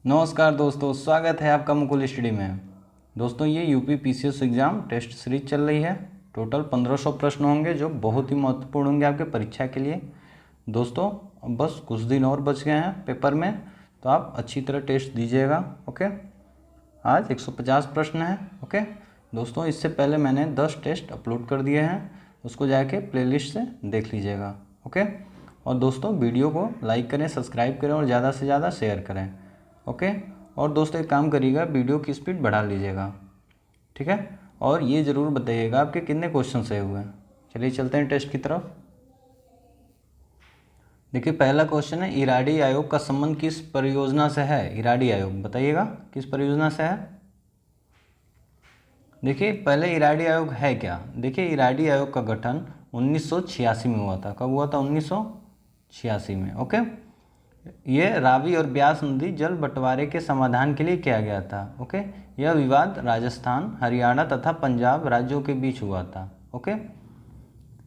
नमस्कार दोस्तों, स्वागत है आपका मुकुल स्टडी में। दोस्तों, ये UP PCS exam test series चल रही है। टोटल 1500 प्रश्न होंगे जो बहुत ही महत्वपूर्ण होंगे आपके परीक्षा के लिए। दोस्तों, अब बस कुछ दिन और बच गए हैं पेपर में, तो आप अच्छी तरह टेस्ट दीजिएगा। ओके, आज 150 प्रश्न हैं। ओके दोस्तों, इससे पहले मैंने 10 टेस्ट अपलोड कर दिए हैं, उसको जाके प्लेलिस्ट से देख लीजिएगा। ओके, और दोस्तों वीडियो को लाइक करें, सब्सक्राइब करें और ज़्यादा से ज़्यादा शेयर करें। ओके, और दोस्तों एक काम करिएगा, वीडियो की स्पीड बढ़ा लीजिएगा, ठीक है। और ये ज़रूर बताइएगा आपके कितने क्वेश्चन सही हुए हैं। चलिए चलते हैं टेस्ट की तरफ। देखिए, पहला क्वेश्चन है, इराडी आयोग का संबंध किस परियोजना से है। इराडी आयोग बताइएगा किस परियोजना से है। देखिए, पहले इराडी आयोग है क्या। देखिए, इराडी आयोग का गठन 1986 में हुआ था। कब हुआ था? 1986 में। ओके, ये रावी और ब्यास नदी जल बंटवारे के समाधान के लिए किया गया था। ओके, यह विवाद राजस्थान, हरियाणा तथा पंजाब राज्यों के बीच हुआ था। ओके,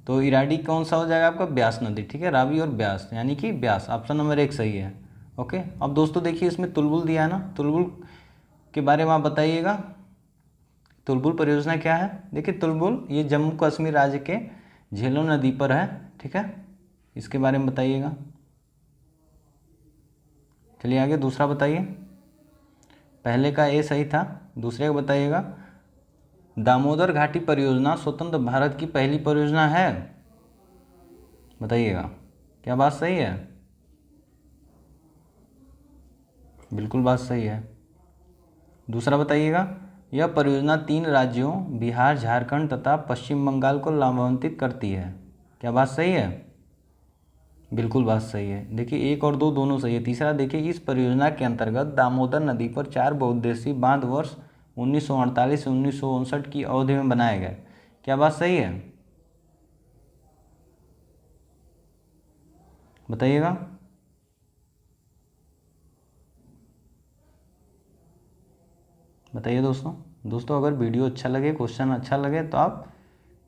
तो इराडी कौन सा हो जाएगा आपका? ब्यास नदी। ठीक है, रावी और ब्यास यानी कि ब्यास, ऑप्शन नंबर 1 सही है। ओके, अब दोस्तों देखिए, इसमें तुलबुल दिया है ना, तुलबुल के बारे में आप बताइएगा। तुलबुल परियोजना क्या है? देखिए, तुलबुल ये जम्मू कश्मीर राज्य के झेलम नदी पर है। ठीक है, इसके बारे में बताइएगा। चलिए आगे, दूसरा बताइए। पहले का ए सही था, दूसरे का बताइएगा। दामोदर घाटी परियोजना स्वतंत्र भारत की पहली परियोजना है। बताइएगा, क्या बात सही है? बिल्कुल बात सही है। दूसरा बताइएगा, यह परियोजना 3 राज्यों बिहार, झारखंड तथा पश्चिम बंगाल को लाभान्वित करती है। क्या बात सही है? बिल्कुल बात सही है। देखिए, 1 और 2 दोनों सही है। तीसरा देखिए, इस परियोजना के अंतर्गत दामोदर नदी पर 4 बहुउद्देशीय बांध वर्ष 1948 से 1959 की अवधि में बनाए गए। क्या बात सही है? बताइएगा। बताइए दोस्तों। दोस्तों, अगर वीडियो अच्छा लगे, क्वेश्चन अच्छा लगे, तो आप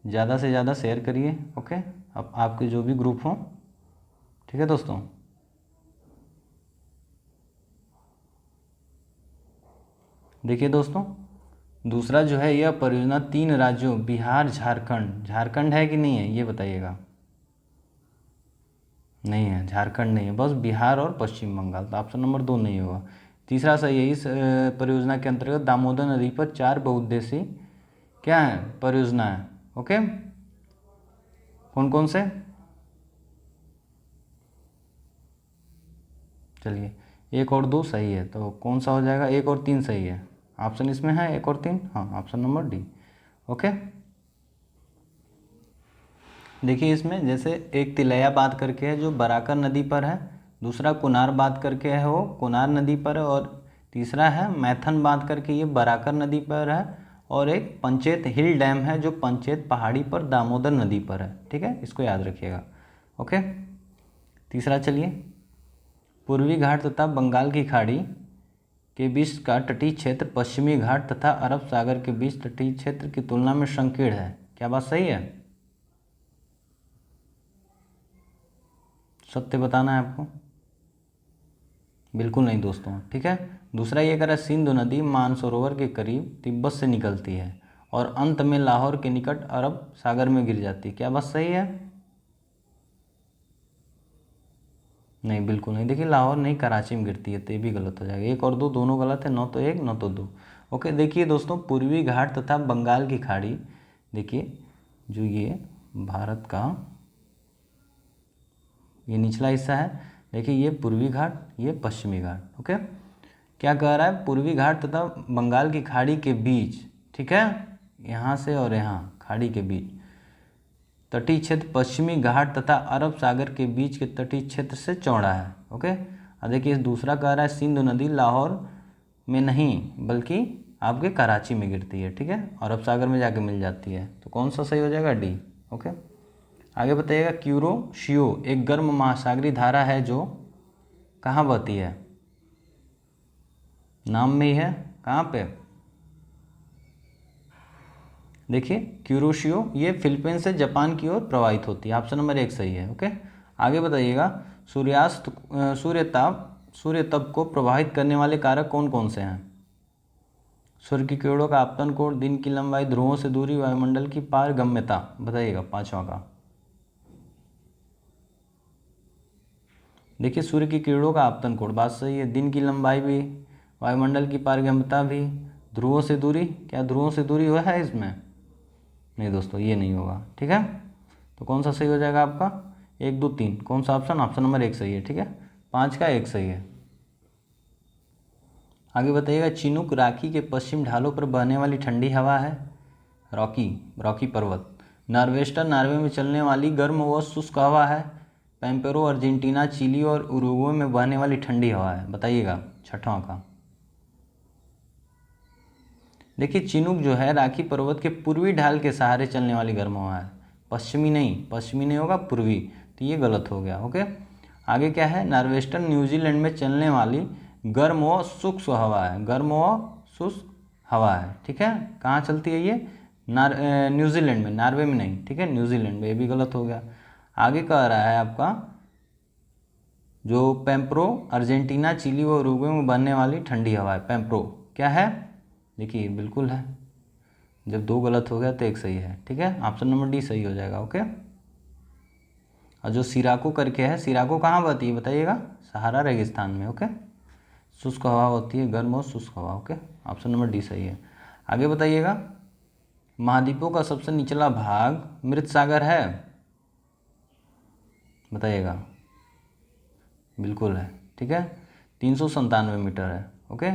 ज़्यादा से ज़्यादा शेयर करिए। ओके, अब आपके जो भी ग्रुप हों। ठीक है दोस्तों। देखिए दोस्तों, दूसरा जो है, यह परियोजना 3 राज्यों बिहार, झारखंड, झारखंड है कि नहीं है ये बताइएगा। नहीं है, झारखंड नहीं है, बस बिहार और पश्चिम बंगाल, तो ऑप्शन नंबर 2 नहीं होगा। तीसरा सही है, इस परियोजना के अंतर्गत दामोदर नदी पर 4 बहुउद्देशीय क्या है परियोजना है। ओके, कौन कौन से? चलिए, 1 और 2 सही है, तो कौन सा हो जाएगा? 1 और 3 सही है। ऑप्शन इसमें है 1 और 3, हाँ, ऑप्शन नंबर डी। ओके, देखिए, इसमें जैसे एक तिलैया बात करके है जो बराकर नदी पर है, दूसरा कुनार बात करके है वो कुनार नदी पर है, और तीसरा है मैथन बात करके ये बराकर नदी पर है, और एक पंचेत हिल डैम है जो पंचेत पहाड़ी पर दामोदर नदी पर है। ठीक है, इसको याद रखिएगा। ओके, तीसरा चलिए, पूर्वी घाट तथा बंगाल की खाड़ी के बीच का तटीय क्षेत्र पश्चिमी घाट तथा अरब सागर के बीच तटीय क्षेत्र की तुलना में संकीर्ण है। क्या बात सही है? सत्य बताना है आपको। बिल्कुल नहीं दोस्तों। ठीक है, दूसरा ये कह रहा है, सिंधु नदी मानसरोवर के करीब तिब्बत से निकलती है और अंत में लाहौर के निकट अरब सागर में गिर जाती है। क्या बात सही है? नहीं, बिल्कुल नहीं। देखिए, लाहौर नहीं, कराची में गिरती है, तो ये भी गलत हो जाएगा। 1 और 2 दोनों गलत है, न तो 1 न तो 2। ओके, देखिए दोस्तों, पूर्वी घाट तथा बंगाल की खाड़ी, देखिए जो ये भारत का ये निचला हिस्सा है, देखिए ये पूर्वी घाट, ये पश्चिमी घाट। ओके, क्या कह रहा है? पूर्वी घाट तथा बंगाल की खाड़ी के बीच, ठीक है, यहाँ से और यहाँ खाड़ी के बीच तटीय क्षेत्र पश्चिमी घाट तथा अरब सागर के बीच के तटीय क्षेत्र से चौड़ा है। ओके, और देखिए दूसरा कह रहा है, सिंधु नदी लाहौर में नहीं बल्कि आपके कराची में गिरती है। ठीक है, अरब सागर में जाके मिल जाती है, तो कौन सा सही हो जाएगा? डी। ओके, आगे बताइएगा, क्यूरोशियो एक गर्म महासागरीय धारा है जो कहाँ बहती है? नाम में ही है, कहाँ पे? देखिए, क्यूरोशियो ये फिलीपींस से जापान की ओर प्रवाहित होती है। ऑप्शन नंबर 1 सही है। ओके, आगे बताइएगा, सूर्यास्त सूर्यताप सूर्य तप को प्रभावित करने वाले कारक कौन कौन से हैं? सूर्य की किरणों का आपतन कोण, दिन की लंबाई, ध्रुवों से दूरी, वायुमंडल की पारगम्यता। बताइएगा पांचवा का। देखिए सूर्य की किरणों का आपतन कोण, बात सही है। दिन की लंबाई भी, वायुमंडल की पारगम्यता भी, ध्रुवों से दूरी। क्या ध्रुवों से दूरी हुआ है इसमें? नहीं दोस्तों, ये नहीं होगा। ठीक है, तो कौन सा सही हो जाएगा आपका? 1 2 3, कौन सा ऑप्शन? ऑप्शन नंबर 1 सही है। ठीक है, 5 का 1 सही है। आगे बताइएगा, चिनूक राखी के पश्चिम ढालों पर बहने वाली ठंडी हवा है। रॉकी पर्वत। नॉर्वेस्टर नॉर्वे में चलने वाली गर्म व शुष्क हवा है। पैम्पेरो अर्जेंटीना, चिली और उरुग्वे में बहने वाली ठंडी हवा है। बताइएगा छठवां का। देखिए चिनूक जो है राखी पर्वत के पूर्वी ढाल के सहारे चलने वाली गर्म हवा है, पश्चिमी नहीं होगा, पूर्वी, तो ये गलत हो गया। ओके, आगे क्या है? नॉर्वेस्टर्न न्यूजीलैंड में चलने वाली गर्म व शुष्क हवा है। गर्म व शुष्क हवा है। ठीक है, कहाँ चलती है ये? न्यूजीलैंड में, नॉर्वे में नहीं। ठीक है, न्यूजीलैंड में, ये भी गलत हो गया। आगे कह रहा है आपका जो पैम्प्रो अर्जेंटीना, चिली व उरुग्वे में बनने वाली ठंडी हवा है। पैम्प्रो क्या है? देखिए बिल्कुल है। जब 2 गलत हो गया तो 1 सही है। ठीक है, ऑप्शन नंबर डी सही हो जाएगा। ओके, और जो सिराको करके है, सिराको कहाँ बहती है बताइएगा? सहारा रेगिस्तान में। ओके, शुष्क हवा होती है, गर्म और शुष्क हवा। ओके, ऑप्शन नंबर डी सही है। आगे बताइएगा, महाद्वीपों का सबसे निचला भाग मृत सागर है। बताइएगा। बिल्कुल है। ठीक है, 397 मीटर है। ओके,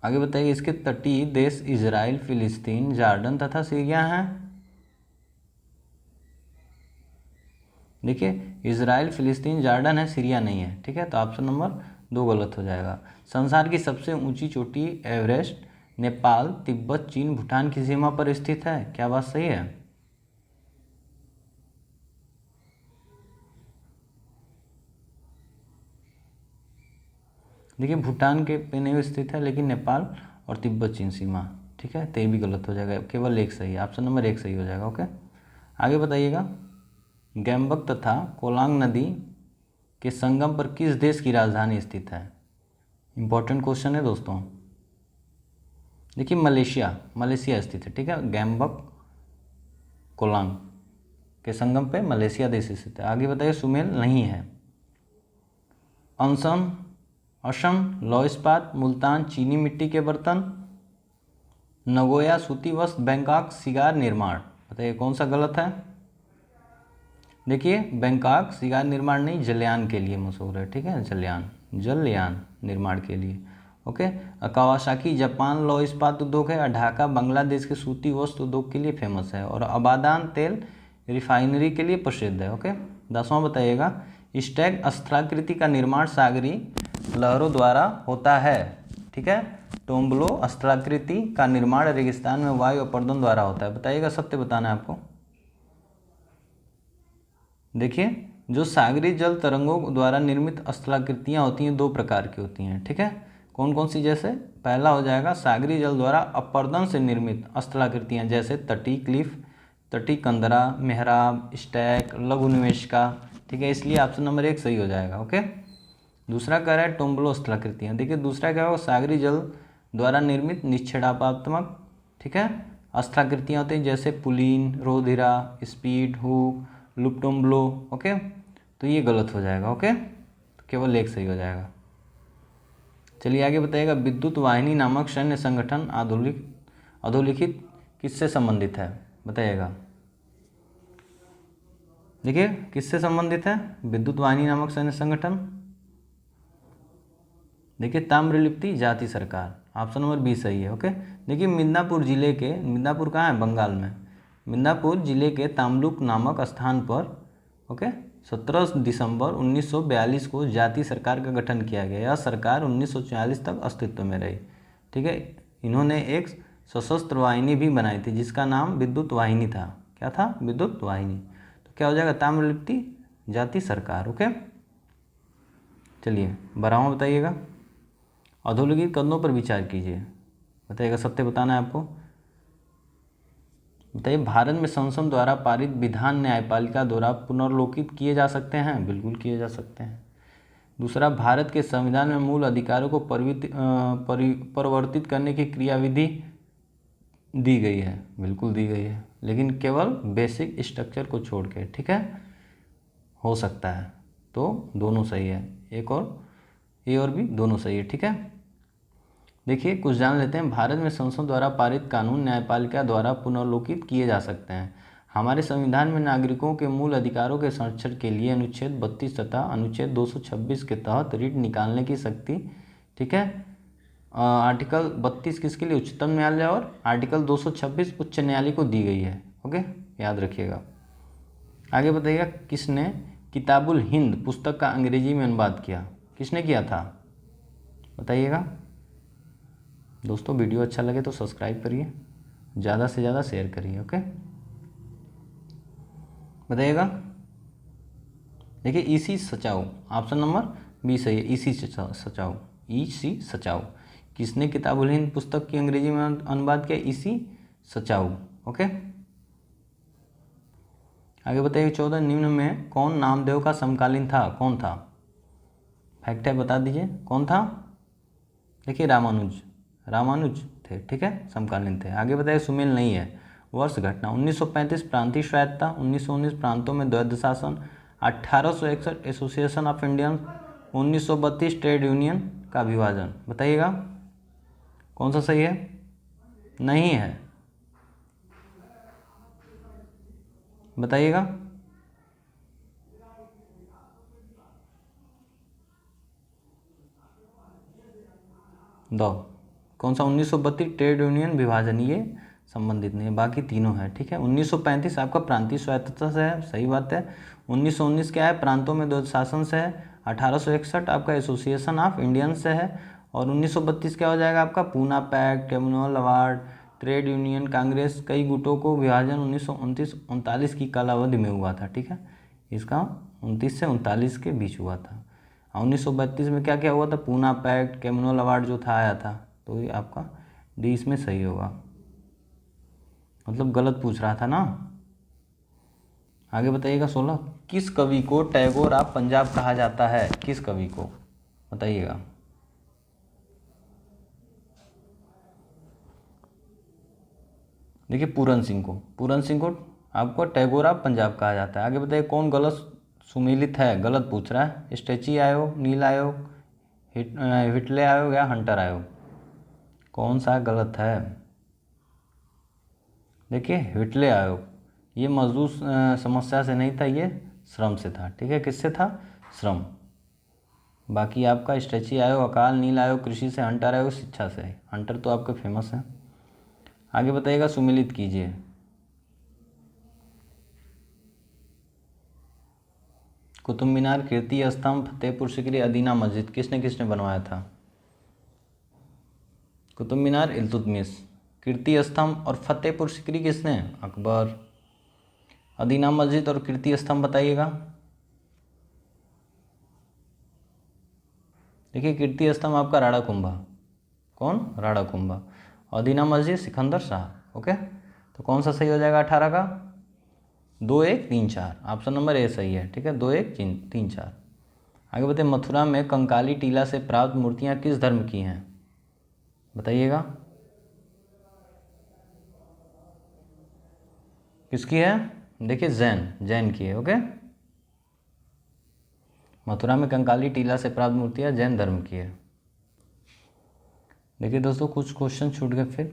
आगे बताइए, इसके तटीय देश इजराइल, फिलिस्तीन, जॉर्डन तथा सीरिया हैं। देखिए इजराइल, फिलिस्तीन, जॉर्डन है, सीरिया नहीं है। ठीक है, तो ऑप्शन नंबर 2 गलत हो जाएगा। संसार की सबसे ऊंची चोटी एवरेस्ट नेपाल, तिब्बत, चीन, भूटान की सीमा पर स्थित है। क्या बात सही है? देखिए भूटान के पे नहीं स्थित है, लेकिन नेपाल और तिब्बत चीन सीमा। ठीक है, तो ये भी गलत हो जाएगा, केवल 1 सही है। ऑप्शन नंबर 1 सही हो जाएगा। ओके, आगे बताइएगा, गैम्बक तथा कोलांग नदी के संगम पर किस देश की राजधानी स्थित है? इंपॉर्टेंट क्वेश्चन है दोस्तों। देखिए मलेशिया स्थित है। ठीक है, गैम्बक कोलांग के संगम पे मलेशिया देश स्थित है। आगे बताइए, सुमेल नहीं है। असम लौह इस्पात, मुल्तान चीनी मिट्टी के बर्तन, नगोया सूती वस्त्र, बैंकॉक सिगार निर्माण। बताइए कौन सा गलत है? देखिए बैंकॉक सिगार निर्माण नहीं, जलयान के लिए मशहूर है। ठीक है, जलयान निर्माण के लिए। ओके, कावासाकी जापान लौह इस्पात उद्योग है। ढाका बांग्लादेश के सूती वस्त्र उद्योग के लिए फेमस है। और अबादान तेल रिफाइनरी के लिए प्रसिद्ध है। ओके, 10वां बताइएगा, स्टैग स्थलाकृति का निर्माण सागरी लहरों द्वारा होता है। ठीक है, टोम्बलो स्थलाकृति का निर्माण रेगिस्तान में वायु अपर्दन द्वारा होता है। बताइएगा, सत्य बताना है आपको। देखिए जो सागरी जल तरंगों द्वारा निर्मित स्थलाकृतियाँ होती हैं 2 प्रकार की होती हैं। ठीक है, कौन कौन सी? जैसे पहला हो जाएगा सागरी जल द्वारा अपर्दन से निर्मित स्थलाकृतियाँ, जैसे तटी क्लिफ, तटी कंदरा, मेहराब, स्टैक, लघु निवेशिका। ठीक है, इसलिए ऑप्शन नंबर 1 सही हो जाएगा। ओके, दूसरा कह रहा है टोम्बलो स्थलाकृतियाँ। देखिए दूसरा क्या होगा? सागरी जल द्वारा निर्मित निक्षेपात्मक, ठीक है, स्थलाकृतियाँ होती हैं, जैसे पुलीन, रोधिरा, स्पीड, हुक, लुपटोम्बलो। ओके, तो ये गलत हो जाएगा। ओके, तो केवल 1 सही हो जाएगा। चलिए आगे बताइएगा, विद्युत वाहिनी नामक सैन्य संगठन अधोलिखित किससे संबंधित है? बताइएगा। देखिए किससे संबंधित है विद्युत वाहिनी नामक सैन्य संगठन? देखिए ताम्रलिप्ति जाति सरकार, ऑप्शन नंबर बी सही है। ओके, देखिए मिदनापुर जिले के, मिदनापुर कहाँ है? बंगाल में। मिदनापुर जिले के तामलुक नामक स्थान पर, ओके, 17 दिसंबर 1942 को जाति सरकार का गठन किया गया। यह सरकार 1944 तक अस्तित्व में रही। ठीक है, इन्होंने एक सशस्त्र वाहिनी भी बनाई थी जिसका नाम विद्युत वाहिनी था। क्या था? विद्युत वाहिनी। तो क्या हो जाएगा? ताम्रलिप्ति जाति सरकार। ओके, चलिए 12वां बताइएगा, अधोलिखित कदमों पर विचार कीजिए। बताइएगा, सत्य बताना है आपको। बताइए, भारत में संसद द्वारा पारित विधान न्यायपालिका द्वारा पुनर्लोकित किए जा सकते हैं? बिल्कुल किए जा सकते हैं। दूसरा, भारत के संविधान में मूल अधिकारों को परिवर्तित करने की क्रियाविधि दी गई है, बिल्कुल दी गई है, लेकिन केवल बेसिक स्ट्रक्चर को छोड़ के, ठीक है, हो सकता है। तो दोनों सही है, एक और ए और बी दोनों सही है, ठीक है। देखिए कुछ जान लेते हैं। भारत में संसद द्वारा पारित कानून न्यायपालिका द्वारा पुनर्लोकित किए जा सकते हैं। हमारे संविधान में नागरिकों के मूल अधिकारों के संरक्षण के लिए अनुच्छेद 32 तथा अनुच्छेद 226 के तहत रिट निकालने की शक्ति, ठीक है। आर्टिकल 32 किसके लिए? उच्चतम न्यायालय, और आर्टिकल 226 उच्च न्यायालय को दी गई है। ओके, याद रखिएगा। आगे बताइएगा, किसने किताबुल हिंद पुस्तक का अंग्रेजी में अनुवाद किया? किसने किया था बताइएगा। दोस्तों वीडियो अच्छा लगे तो सब्सक्राइब करिए, ज़्यादा से ज़्यादा शेयर करिए। ओके, बताइएगा। देखिए ईसी सचाऊ, ऑप्शन नंबर बी सही है, ईसी सचाऊ, ईसी सचाऊ। किसने किताबुल हिंद पुस्तक की अंग्रेजी में अनुवाद किया? ईसी सचाऊ। ओके, आगे बताइए। 14 निम्न में कौन नामदेव का समकालीन था? कौन था? फैक्ट है, बता दीजिए कौन था। देखिए रामानुज थे, ठीक है, समकालीन थे। आगे बताइए, सुमेल नहीं है। वर्ष घटना 1935 प्रांतीय स्वायत्तता, 1919 प्रांतों में द्वैध शासन, 1861 association of Indian, 1932 trade union का विभाजन। बताइएगा कौन सा सही है? नहीं है, बताइएगा। दो कौन सा? 1932 ट्रेड यूनियन विभाजन, ये संबंधित नहीं है, बाकी तीनों है, ठीक है। 1935 आपका प्रांतीय स्वायत्तता से है, सही बात है। 1919 क्या है? प्रांतों में द्वैध शासन से है। 1861 आपका एसोसिएशन ऑफ इंडियन से है। और 1932 क्या हो जाएगा आपका? Poona pact, communal award, trade union Congress, कई गुटों को विभाजन 1929-39 की कालावधि में हुआ था, ठीक है। इसका 29 से 39 के बीच हुआ था। 1932 में क्या क्या हुआ था? पूना पैक्ट, कम्युनल अवार्ड जो था आया था। तो ये आपका डी इसमें सही होगा, मतलब गलत पूछ रहा था ना। आगे बताइएगा। 16, किस कवि को टैगोर ऑफ पंजाब कहा जाता है? किस कवि को बताइएगा। देखिए पूरन सिंह को आपको टैगोर ऑफ पंजाब कहा जाता है। आगे बताइए, कौन गलत सुमेलित है? गलत पूछ रहा है। स्टेची आयोग, नील आयोग, हिटले आयोग या हंटर आयोग? कौन सा गलत है? देखिए हिटले आयोग, ये मजदूर समस्या से नहीं था, ये श्रम से था, ठीक है। किससे था? श्रम। बाकी आपका स्टेची आयोग अकाल, नील आयोग कृषि से, हंटर आयोग शिक्षा से। हंटर तो आपका फेमस है। आगे बताइएगा, सुमेलित कीजिए। कुतुब मीनार, कीर्ति स्तंभ, फतेहपुर सिकरी, अदीना मस्जिद, किसने बनवाया था? कुतुब मीनार इल्तुतमिश, कीर्ति स्तंभ और फतेहपुर सिकरी किसने? अकबर। अदीना मस्जिद और कीर्ति स्तंभ बताइएगा। देखिए कीर्ति स्तंभ आपका राणा कुंभा। कौन? राणा कुंभा। अदीना मस्जिद सिकंदर शाह। ओके, तो कौन सा सही हो जाएगा 18 का? 2, 1, 3, 4, ऑप्शन नंबर ए सही है, ठीक है। 2, 1, 3, 4। आगे बताइए, मथुरा में कंकाली टीला से प्राप्त मूर्तियां किस धर्म की हैं? बताइएगा किसकी है? देखिए जैन की है। ओके, मथुरा में कंकाली टीला से प्राप्त मूर्तियां जैन धर्म की है। देखिए दोस्तों कुछ क्वेश्चन छूट गए फिर।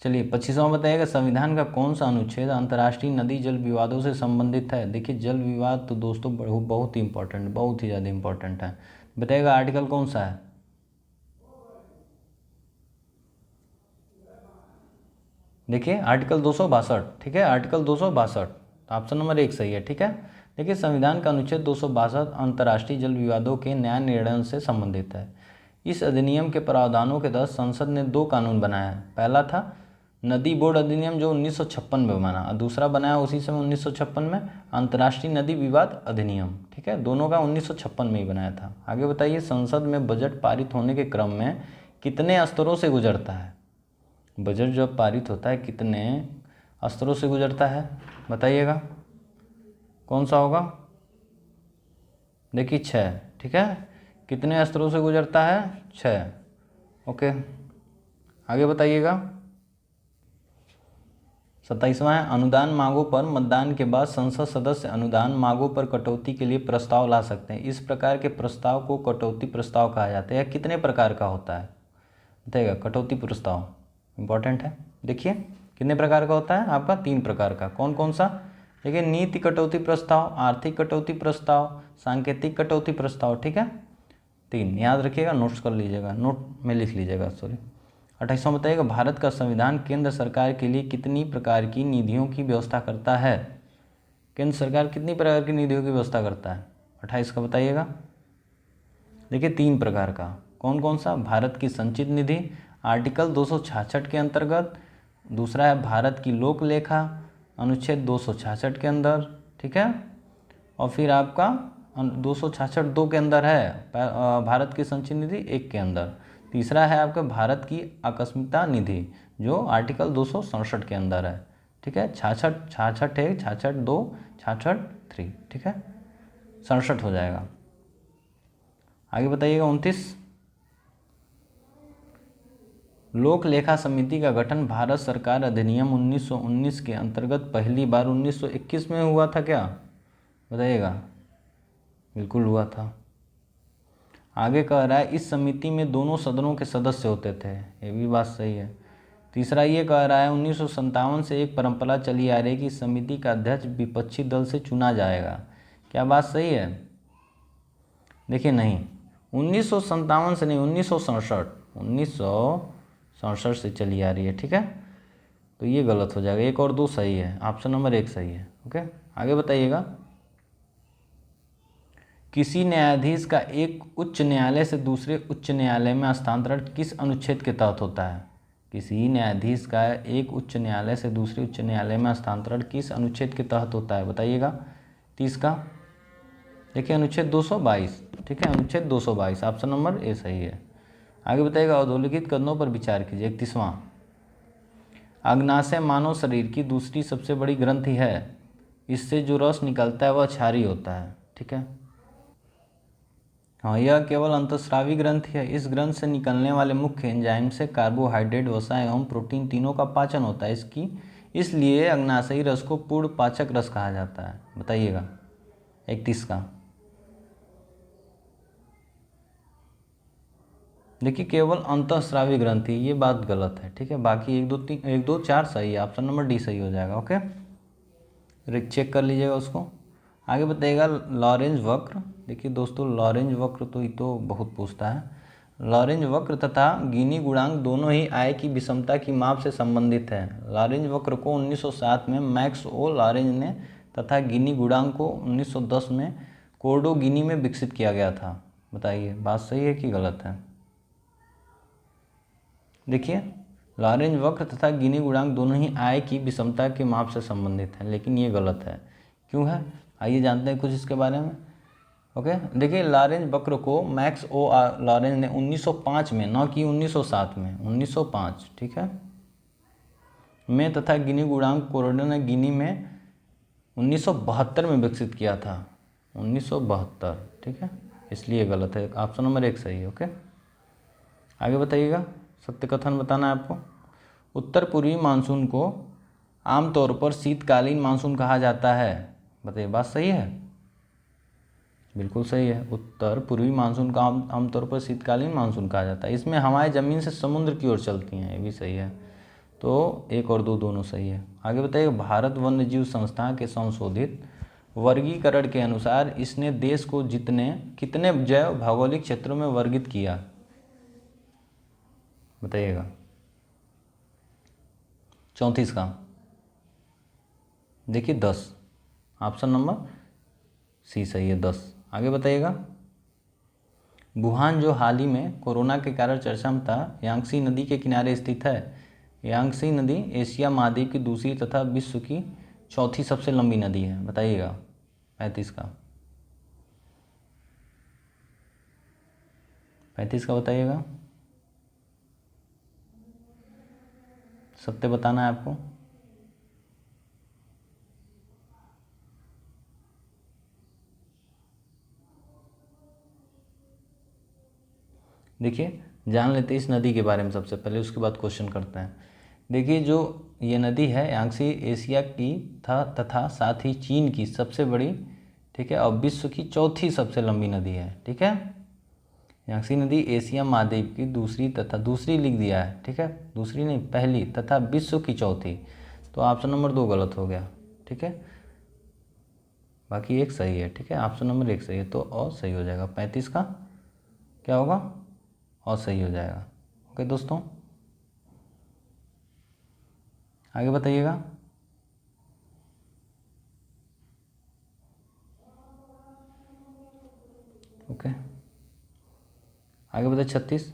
चलिए 25वां बताइएगा, संविधान का कौन सा अनुच्छेद अंतर्राष्ट्रीय नदी जल विवादों से संबंधित है? देखिए जल विवाद तो दोस्तों बहुत ही इंपॉर्टेंट, बहुत ही ज़्यादा इंपॉर्टेंट है। बताइएगा आर्टिकल कौन सा है? देखिए आर्टिकल 262, ठीक है, आर्टिकल 262, ऑप्शन नंबर 1 सही है, ठीक है। देखिए संविधान का अनुच्छेद 262 अंतर्राष्ट्रीय जल विवादों के न्याय निर्णय से संबंधित है। इस अधिनियम के प्रावधानों के तहत संसद ने 2 कानून बनाया है। पहला था नदी बोर्ड अधिनियम जो 1956 में बना, और दूसरा बनाया उसी समय 1956 में अंतर्राष्ट्रीय नदी विवाद अधिनियम, ठीक है। दोनों का 1956 में ही बनाया था। आगे बताइए, संसद में बजट पारित होने के क्रम में कितने स्तरों से गुजरता है? बजट जब पारित होता है कितने स्तरों से गुजरता है? बताइएगा कौन सा होगा? देखिए 6, ठीक है। कितने स्तरों से गुजरता है? 6। ओके, आगे बताइएगा। 27वां है, अनुदान मांगों पर मतदान के बाद संसद सदस्य अनुदान मांगों पर कटौती के लिए प्रस्ताव ला सकते हैं। इस प्रकार के प्रस्ताव को कटौती प्रस्ताव कहा जाता है। यह कितने प्रकार का होता है बताइएगा? कटौती प्रस्ताव इंपॉर्टेंट है। देखिए कितने प्रकार का होता है आपका? 3 प्रकार का। कौन कौन सा? देखिए, नीति कटौती प्रस्ताव, आर्थिक कटौती प्रस्ताव, सांकेतिक कटौती प्रस्ताव। ठीक है, 3 याद रखिएगा, नोट्स कर लीजिएगा, नोट में लिख लीजिएगा, सॉरी। 28वां बताइएगा, भारत का संविधान केंद्र सरकार के लिए कितनी प्रकार की निधियों की व्यवस्था करता है? केंद्र सरकार कितनी प्रकार की निधियों की व्यवस्था करता है? 28 का बताइएगा। देखिए 3 प्रकार का। कौन कौन सा? भारत की संचित निधि आर्टिकल 266 के अंतर्गत, दूसरा है भारत की लोक लेखा अनुच्छेद 266 के अंदर, ठीक है, और फिर आपका 266 2 के अंदर है भारत की संचित निधि 1 के अंदर, तीसरा है आपका भारत की आकस्मिकता निधि जो आर्टिकल 267 के अंदर है। ठीक है, 66 66 1 66 2 66 3, ठीक है, 67 हो जाएगा। आगे बताइएगा 29, लोक लेखा समिति का गठन भारत सरकार अधिनियम 1919 के अंतर्गत पहली बार 1921 में हुआ था क्या? बताइएगा। बिल्कुल हुआ था। आगे कह रहा है इस समिति में दोनों सदनों के सदस्य होते थे, ये भी बात सही है। तीसरा ये कह रहा है 1957 से एक परंपरा चली आ रही है कि समिति का अध्यक्ष विपक्षी दल से चुना जाएगा, क्या बात सही है? देखिए नहीं, 1957 से नहीं, 1967 से चली आ रही है। ठीक है, तो ये गलत हो जाएगा, 1 और 2 सही है, ऑप्शन नंबर 1 सही है। ओके, आगे बताइएगा। किसी न्यायाधीश का एक उच्च न्यायालय से दूसरे उच्च न्यायालय में हस्तांतरण किस अनुच्छेद के तहत होता है? किसी न्यायाधीश का एक उच्च न्यायालय से दूसरे उच्च न्यायालय में हस्तांतरण किस अनुच्छेद के तहत होता है? बताइएगा। 30 का देखिए अनुच्छेद 222, ठीक है, अनुच्छेद 222, ऑप्शन नंबर ए सही है। आगे बताइएगा, औद्योगिक कदमों पर विचार कीजिए। 31वां, अग्नाशय मानव शरीर की दूसरी सबसे बड़ी ग्रंथि है, इससे जो रस निकलता है वह क्षारीय होता है। ठीक है, हाँ, यह केवल अंतःस्रावी ग्रंथि है। इस ग्रंथ से निकलने वाले मुख्य एंजाइम से कार्बोहाइड्रेट, वसा एवं प्रोटीन तीनों का पाचन होता है। इसलिए अग्नाशयी रस को पूर्ण पाचक रस कहा जाता है। बताइएगा 31 का। देखिए केवल अंतःस्रावी ग्रंथि, ये बात गलत है। ठीक है, बाकी 1 2 4 सही है, ऑप्शन नंबर डी सही हो जाएगा। ओके, चेक कर लीजिएगा उसको। आगे बताइएगा लॉरेंज वक्र। देखिए दोस्तों, लॉरेंज वक्र तो ये तो बहुत पूछता है। लॉरेंज वक्र तथा गिनी गुणांक दोनों ही आय की विषमता की माप से संबंधित है। लॉरेंज वक्र को 1907 में मैक्स ओ लॉरेंज ने तथा गिनी गुणांक को 1910 में कोर्डो गिनी में विकसित किया गया था। बताइए बात सही है कि गलत है? देखिए लॉरेंज वक्र तथा गिनी गुणांक दोनों ही आय की विषमता के माप से संबंधित हैं, लेकिन ये गलत है। क्यों है, आइए जानते हैं कुछ इसके बारे में। ओके, देखिए लॉरेंज वक्र को मैक्स ओ लॉरेंज ने 1905 में, न कि 1907 में, 1905, ठीक है, में तथा गिनी गुणांक कोर्डो ने गिनी में 1972 में विकसित किया था। 1972, ठीक है, इसलिए गलत है, ऑप्शन नंबर 1 सही है। ओके, आगे बताइएगा। सत्य कथन बताना है आपको। उत्तर पूर्वी मानसून को आमतौर पर शीतकालीन मानसून कहा जाता है। बताइए बात सही है? बिल्कुल सही है, उत्तर पूर्वी मानसून का आमतौर पर शीतकालीन मानसून कहा जाता है। इसमें हवाएं ज़मीन से समुद्र की ओर चलती हैं, ये भी सही है। तो 1 और 2 दोनों सही है। आगे बताइए, भारत वन्य जीव संस्थान के संशोधित वर्गीकरण के अनुसार इसने देश को कितने जैव भौगोलिक क्षेत्रों में वर्गित किया? बताइएगा। 34 का देखिए 10, ऑप्शन नंबर सी सही है, 10। आगे बताइएगा। वुहान जो हाल ही में कोरोना के कारण चर्चा में था, यांगसी नदी के किनारे स्थित है। यांगसी नदी एशिया महाद्वीप की दूसरी तथा विश्व की चौथी सबसे लंबी नदी है। बताइएगा 35 का। 35 का बताइएगा। सत्य बताना है आपको। देखिए जान लेते हैं इस नदी के बारे में सबसे पहले, उसके बाद क्वेश्चन करते हैं। देखिए जो ये नदी है यांगसी एशिया की तथा साथ ही चीन की सबसे बड़ी, ठीक है, और विश्व की चौथी सबसे लंबी नदी है। ठीक है, यांगसी नदी एशिया महाद्वीप की दूसरी लिख दिया है। ठीक है, दूसरी नहीं पहली तथा विश्व की चौथी, तो ऑप्शन नंबर 2 गलत हो गया। ठीक है, बाकी एक सही है। ठीक है, ऑप्शन नंबर 1 सही है, तो और सही हो जाएगा। 35 का क्या होगा, और सही हो जाएगा। ओके दोस्तों, आगे बताइएगा। ओके, आगे बताइए। 36,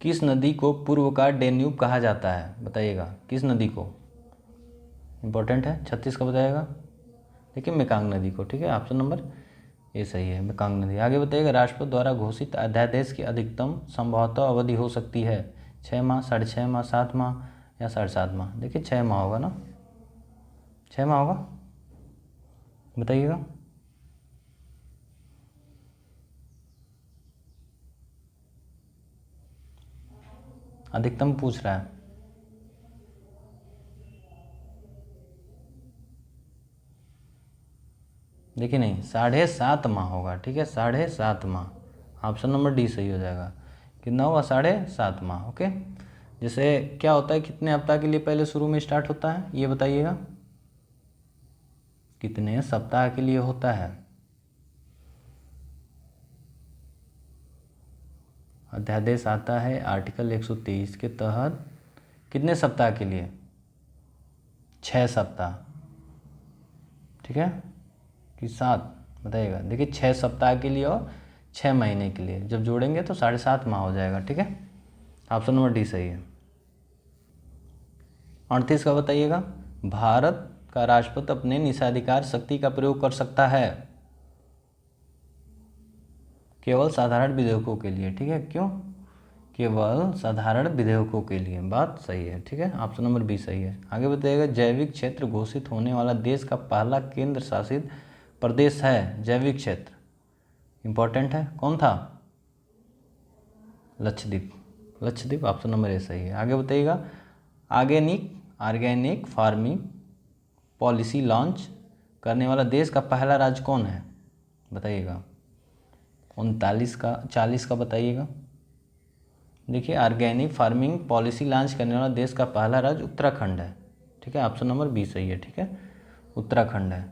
किस नदी को पूर्व का डेन्यूब कहा जाता है, बताइएगा किस नदी को, इंपॉर्टेंट है। 36 का बताइएगा। देखिए मेकांग नदी को। ठीक है, ऑप्शन नंबर ए सही है, मेकांग नदी। आगे बताइएगा, राष्ट्रपति द्वारा घोषित अध्यादेश की अधिकतम संभवतः अवधि हो सकती है 6 माह, 6.5 माह, 7 माह या 7.5 माह। देखिए 6 माह होगा ना, 6 माह होगा, बताइएगा। अधिकतम पूछ रहा है। देखिए नहीं, 7.5 माह होगा। ठीक है, 7.5 माह, ऑप्शन नंबर डी सही हो जाएगा। कितना हुआ, 7.5 माह। ओके, जैसे क्या होता है, कितने हफ्ता के लिए पहले शुरू में स्टार्ट होता है, ये बताइएगा, कितने सप्ताह के लिए होता है। अध्यादेश आता है आर्टिकल 123 के तहत कितने सप्ताह के लिए, 6 सप्ताह। ठीक है, कि 7, बताइएगा। देखिए 6 सप्ताह के लिए और 6 महीने के लिए जब जोड़ेंगे तो 7.5 माह हो जाएगा। ठीक है, ऑप्शन नंबर डी सही है। 38 का बताइएगा, भारत का राष्ट्रपति अपने निषेधाधिकार शक्ति का प्रयोग कर सकता है केवल साधारण विधेयकों के लिए। ठीक है, क्यों, केवल साधारण विधेयकों के लिए, बात सही है। ठीक है, ऑप्शन नंबर बी सही है। आगे बताइएगा, जैविक क्षेत्र घोषित होने वाला देश का पहला केंद्र शासित प्रदेश है, जैविक क्षेत्र इंपॉर्टेंट है, कौन था, Lakshadweep. Lakshadweep, option number A सही है। आगे बताइएगा, ऑर्गेनिक फार्मिंग पॉलिसी लॉन्च करने वाला देश का पहला राज्य कौन है, बताइएगा। 40 का बताइएगा। देखिए ऑर्गेनिक फार्मिंग पॉलिसी लॉन्च करने वाला देश का पहला राज्य उत्तराखंड है। ठीक है, ऑप्शन नंबर बी सही है। ठीक है, उत्तराखंड है।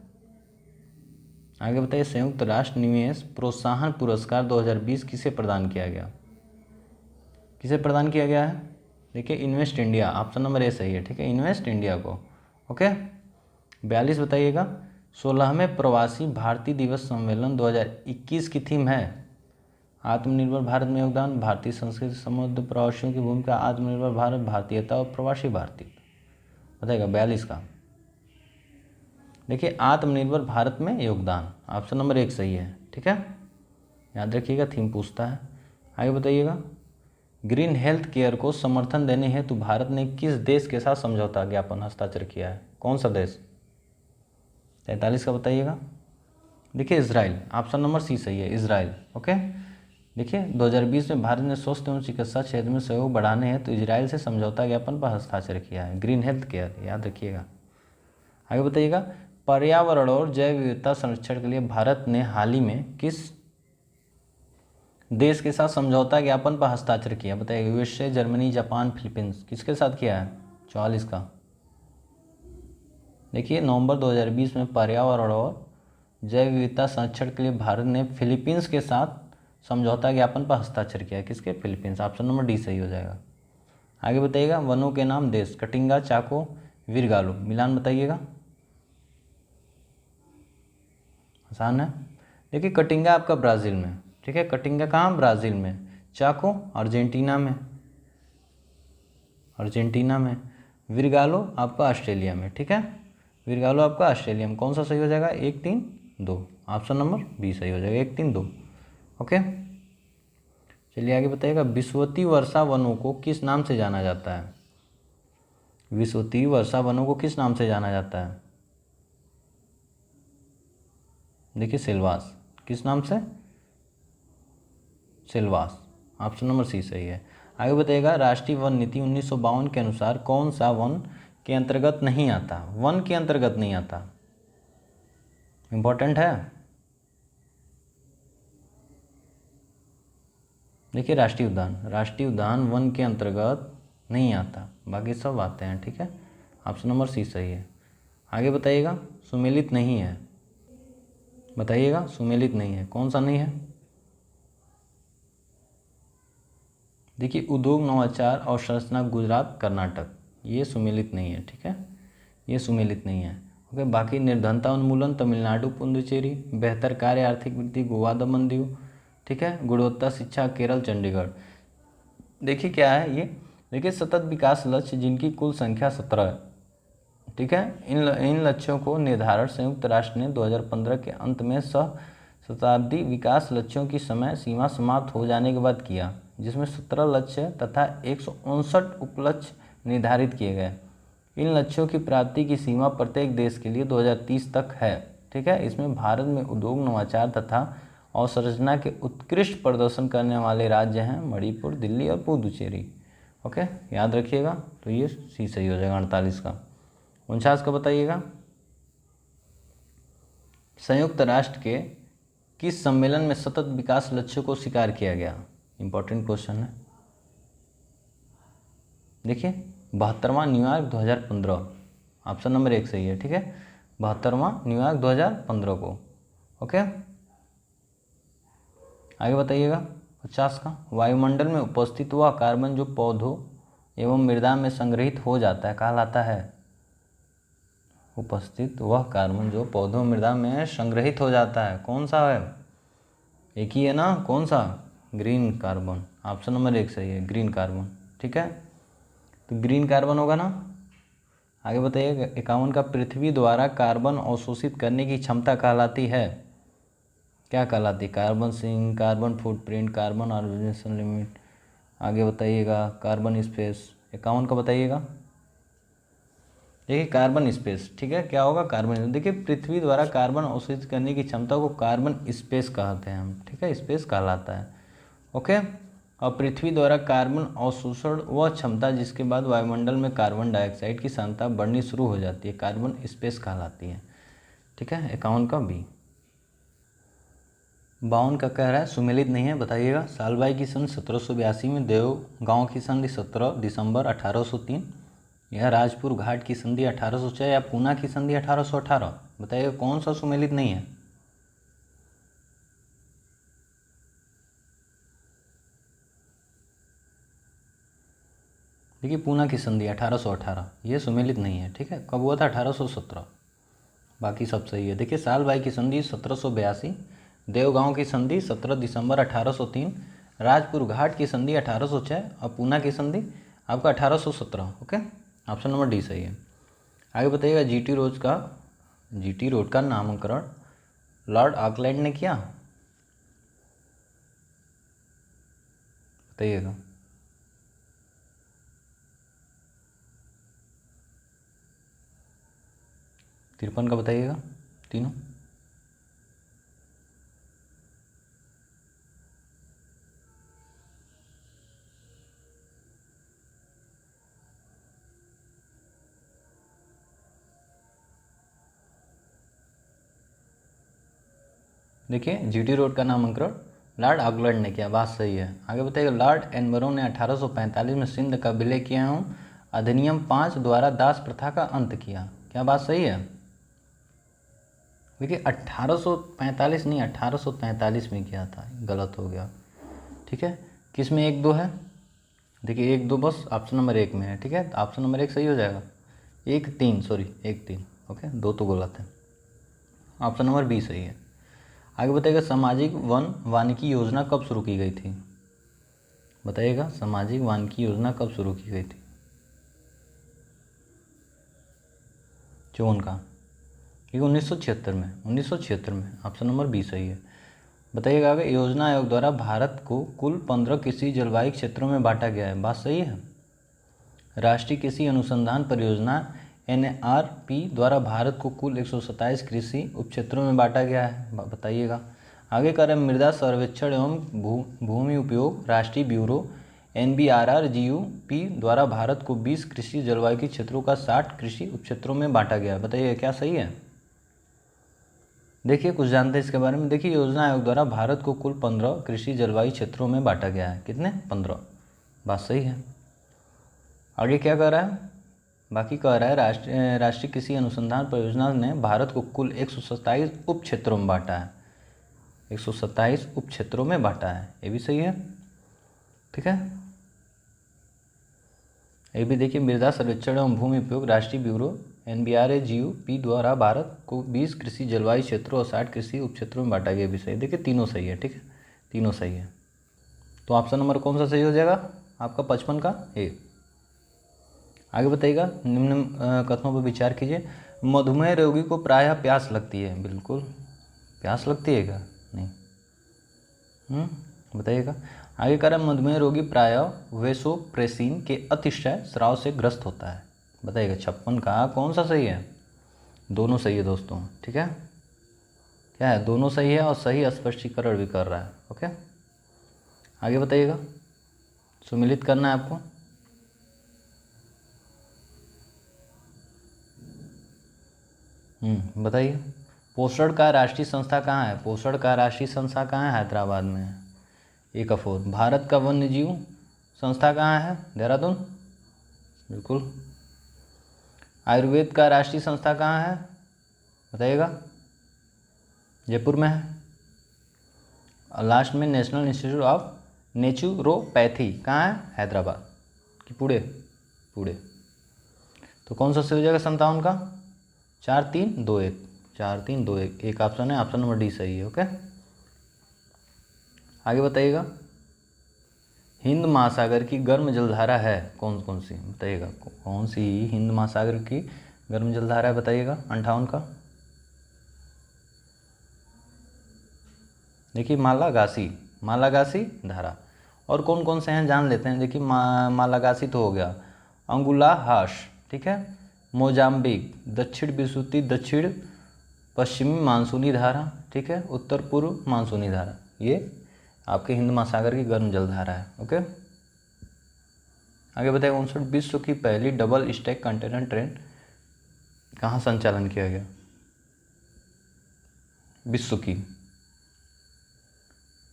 आगे बताइए, संयुक्त राष्ट्र निवेश प्रोत्साहन पुरस्कार 2020 किसे प्रदान किया गया, किसे प्रदान किया गया है। देखिए invest India, option number A सही है। ठीक है, इन्वेस्ट इंडिया को। ओके, 42 बताइएगा, 16वें प्रवासी भारतीय दिवस सम्मेलन 2021 की थीम है आत्मनिर्भर भारत में योगदान, भारतीय संस्कृति, समुद्र प्रवासियों की भूमिका, आत्मनिर्भर भारत, भारतीयता और प्रवासी भारतीय। बताइएगा 42 का। देखिए आत्मनिर्भर भारत में योगदान, ऑप्शन नंबर 1 सही है। ठीक है, याद रखिएगा, थीम पूछता है। आगे बताइएगा, ग्रीन हेल्थ केयर को समर्थन देने हेतु भारत ने किस देश के साथ समझौता ज्ञापन हस्ताक्षर किया है, कौन सा देश। 43 का बताइएगा। देखिए इजराइल, ऑप्शन नंबर सी सही है, इजराइल। ओके, देखिए 2020 में भारत ने स्वास्थ्य एवं चिकित्सा क्षेत्र में सहयोग बढ़ाने हेतु इजराइल से समझौता ज्ञापन पर हस्ताक्षर किया है, ग्रीन हेल्थ केयर, याद रखिएगा। आगे बताइएगा, पर्यावरण और जैव विविधता संरक्षण के लिए भारत ने हाल ही में किस देश के साथ समझौता ज्ञापन पर हस्ताक्षर किया, बताइए। यूएसए, जर्मनी, जापान, फिलीपींस, किसके साथ किया है। 44 का। देखिए नवंबर 2020 में पर्यावरण और जैव विविधता संरक्षण के लिए भारत ने फिलीपींस के साथ समझौता ज्ञापन पर हस्ताक्षर किया है, किसके, फिलीपींस, ऑप्शन नंबर डी सही हो जाएगा। आगे बताइएगा, वनों के नाम देश, कटिंगा, चाको, वीरगालू, मिलान बताइएगा, आसान है। देखिए कटिंगा आपका ब्राज़ील में। ठीक है, कटिंगा कहाँ, ब्राज़ील में। चाको अर्जेंटीना में, अर्जेंटीना में। वीरगालो आपका ऑस्ट्रेलिया में। ठीक है, वीरगालो आपका ऑस्ट्रेलिया में। कौन सा सही हो जाएगा, 1, 3, 2, ऑप्शन नंबर बी सही हो जाएगा, 1, 3, 2। ओके, चलिए आगे बताइएगा, विषुवतीय वर्षा वनों को किस नाम से जाना जाता है, विषुवतीय वर्षा वनों को किस नाम से जाना जाता है। देखिए सिल्वास, किस नाम से, सिल्वास, ऑप्शन नंबर सी सही है। आगे बताइएगा, राष्ट्रीय वन नीति 1952 के अनुसार कौन सा वन के अंतर्गत नहीं आता? वन के अंतर्गत नहीं आता, इंपॉर्टेंट है। देखिए राष्ट्रीय उद्यान वन के अंतर्गत नहीं आता, बाकी सब आते हैं, ठीक है। ऑप्शन नंबर सी सही है। आगे बताइएगा, सुमेलित नहीं है, बताइएगा सुमेलित नहीं है, कौन सा नहीं है? देखिए उद्योग नवाचार और संरचना गुजरात कर्नाटक, ये सुमेलित नहीं है, ठीक है, ये सुमेलित नहीं है। ओके, बाकी निर्धनता उन्मूलन तमिलनाडु पुडुचेरी, बेहतर कार्य आर्थिक वृद्धि गोवा दमन दीव, ठीक है, गुणवत्ता शिक्षा केरल चंडीगढ़। देखिए क्या है ये, देखिए सतत विकास लक्ष्य जिनकी कुल संख्या 17 है, ठीक है, इन लक्ष्यों को निर्धारण संयुक्त राष्ट्र ने 2015 के अंत में शताब्दी विकास लक्ष्यों की समय सीमा समाप्त हो जाने के बाद किया, जिसमें 17 लक्ष्य तथा 159 उपलक्ष्य निर्धारित किए गए। इन लक्ष्यों की प्राप्ति की सीमा प्रत्येक देश के लिए 2030 तक है, ठीक है। इसमें भारत में उद्योग नवाचार तथा अवसंरचना के उत्कृष्ट प्रदर्शन करने वाले राज्य हैं मणिपुर, दिल्ली और पुडुचेरी। ओके, याद रखिएगा, तो ये सी सही हो जाएगा 48 का। 49 का बताइएगा, संयुक्त राष्ट्र के किस सम्मेलन में सतत विकास लक्ष्यों को स्वीकार किया गया? इंपॉर्टेंट क्वेश्चन है। देखिए 72वां न्यूयॉर्क 2015, ऑप्शन नंबर 1 सही है, ठीक है, 72वां न्यूयॉर्क 2015 को। ओके, आगे बताइएगा 50 का, वायुमंडल में उपस्थित वह कार्बन जो पौधों एवं मृदा में संग्रहित हो जाता है कहलाता है? उपस्थित वह कार्बन जो पौधों मृदा में संग्रहित हो जाता है, कौन सा है? एक ही है ना, कौन सा? ग्रीन कार्बन, ऑप्शन नंबर 1 सही है, ग्रीन कार्बन, ठीक है, तो ग्रीन कार्बन होगा ना। आगे बताइए 51 का, पृथ्वी द्वारा कार्बन अवशोषित करने की क्षमता कहलाती है? क्या कहलाती है? Carbon sink, carbon footprint, carbon organization limit. आगे बताइएगा कार्बन स्पेस, 51 का बताइएगा। देखिए कार्बन स्पेस, ठीक है, क्या होगा? कार्बन। देखिए पृथ्वी द्वारा कार्बन अवशोषित करने की क्षमता को कार्बन स्पेस कहते हैं हम, ठीक है, स्पेस कहलाता है। ओके, और पृथ्वी द्वारा कार्बन अवशोषण वह क्षमता जिसके बाद वायुमंडल में कार्बन डाइऑक्साइड की सांद्रता बढ़नी शुरू हो जाती है, कार्बन स्पेस कहलाती है, ठीक है। 51 का बी। 52 का कह रहा है सुमेलित नहीं है, बताइएगा। सालबाई की संधि 1782 में, देवगांव की संधि 17 दिसंबर 1803, यह राजपुर घाट की संधि 1806 या पूना की संधि 1818, बताइएगा कौन सा सुमेलित नहीं है? देखिए पूना की संधि 1818, ये सुमेलित नहीं है, ठीक है। कब हुआ था? 1817, बाकी सब सही है। देखिए सालबाई की संधि 1782, देवगांव की संधि 17 दिसंबर 1803, राजपुर घाट की संधि 1806 और पूना की संधि आपका 1817। ओके, ऑप्शन नंबर डी सही है। आगे बताइएगा, जीटी रोड का नामकरण लॉर्ड ऑकलैंड ने किया, बताइएगा। तिरपन का बताइएगा तीनों। देखिए जीटी रोड का नामकरण लॉर्ड ऑकलैंड ने किया, बात सही है। आगे बताइएगा, लॉर्ड एनबरो ने 1845 में सिंध का विलय किया एवं अधिनियम 5 द्वारा दास प्रथा का अंत किया, क्या बात सही है? देखिए 1845 नहीं, 1843 में किया था, गलत हो गया, ठीक है। किस में 1 2 है? देखिए 1 2 बस ऑप्शन नंबर 1 में है, ठीक है, तो ऑप्शन नंबर 1 सही हो जाएगा। 1 3 सॉरी 1 3, ओके, 2 तो गलत है, ऑप्शन नंबर बी सही है। आगे बताइएगा, सामाजिक वन वानिकी योजना कब शुरू की गई थी, बताइएगा। सामाजिक वानिकी योजना कब शुरू की गई थी? 54 का, ठीक है, 1976 में, ऑप्शन नंबर बी सही है। बताइएगा आगे, योजना आयोग द्वारा भारत को कुल 15 कृषि जलवायु क्षेत्रों में बांटा गया है, बात सही है। राष्ट्रीय कृषि अनुसंधान परियोजना NRP द्वारा भारत को कुल 127 कृषि उपक्षेत्रों में बांटा गया है, बताइएगा। आगे कह रहे हैं मृदा सर्वेक्षण एवं भूमि उपयोग राष्ट्रीय ब्यूरो NBRRGUP द्वारा भारत को 20 कृषि जलवायु के क्षेत्रों का 60 कृषि उपक्षेत्रों में बांटा गया। बताइए क्या सही है? देखिए कुछ जानते हैं इसके बारे में। देखिए योजना आयोग द्वारा भारत को कुल 15 कृषि जलवायु क्षेत्रों में बांटा गया है। कितने? 15। बात सही है। आगे क्या कह रहा है? बाकी कह रहा है राष्ट्रीय कृषि अनुसंधान परियोजना ने भारत को कुल 127 उप क्षेत्रों में बांटा है। 127 उप क्षेत्रों में बांटा है, ये भी सही है। ठीक है, ये भी देखिए मृदा सर्वेक्षण एवं भूमि उपयोग राष्ट्रीय ब्यूरो NBRAGUP द्वारा भारत को 20 कृषि जलवायु क्षेत्रों और 60 कृषि उप क्षेत्रों में बांटा गया, भी सही। देखिए तीनों सही है। ठीक है, तीनों सही है। तो ऑप्शन नंबर कौन सा सही हो जाएगा आपका? 55 का ए। आगे बताइएगा, निम्न कथनों पर विचार कीजिए। मधुमेह रोगी को प्रायः प्यास लगती है। बिल्कुल प्यास लगती है क्या? नहीं। बताइएगा। आगे कह रहा है मधुमेह रोगी प्रायः वेसोप्रेसिन के अतिशय स्राव से ग्रस्त होता है। बताइएगा 56 का कौन सा सही है? दोनों सही है दोस्तों। ठीक है, क्या है? दोनों सही है और सही स्पष्टीकरण भी कर रहा है। ओके, आगे बताइएगा। सुमिलित करना है आपको। बताइए पोषण का राष्ट्रीय संस्था कहाँ है? पोषण का राष्ट्रीय संस्था कहाँ है? हैदराबाद में है। एक अफोर। भारत का वन्य जीव संस्था कहाँ है? देहरादून। बिल्कुल। आयुर्वेद का राष्ट्रीय संस्था कहाँ है? बताइएगा। जयपुर में है। और लास्ट में नेशनल इंस्टीट्यूट ऑफ नेचुरोपैथी कहाँ है? हैदराबाद कि पुणे? पुणे। तो कौन सा सही हो जाएगा 57 का? 4 3 2 1। 4 3 2 1 एक ऑप्शन है, ऑप्शन नंबर डी सही है। ओके, आगे बताइएगा। हिंद महासागर की गर्म जलधारा है कौन कौन सी? बताइएगा कौन सी हिंद महासागर की गर्म जलधारा है? बताइएगा 58 का। देखिए मालागासी धारा। और कौन कौन से हैं जान लेते हैं। देखिए मालागासी तो हो गया। अंगुलाहाश, ठीक है। मोजाम्बिक, दक्षिण विसुती दक्षिण पश्चिमी मानसूनी धारा, ठीक है। उत्तर पूर्व मानसूनी धारा, ये आपके हिंद महासागर की गर्म जलधारा है। ओके, आगे बताइए 59 विश्व की पहली डबल स्टैक कंटेनर ट्रेन कहाँ संचालन किया गया? विश्व की,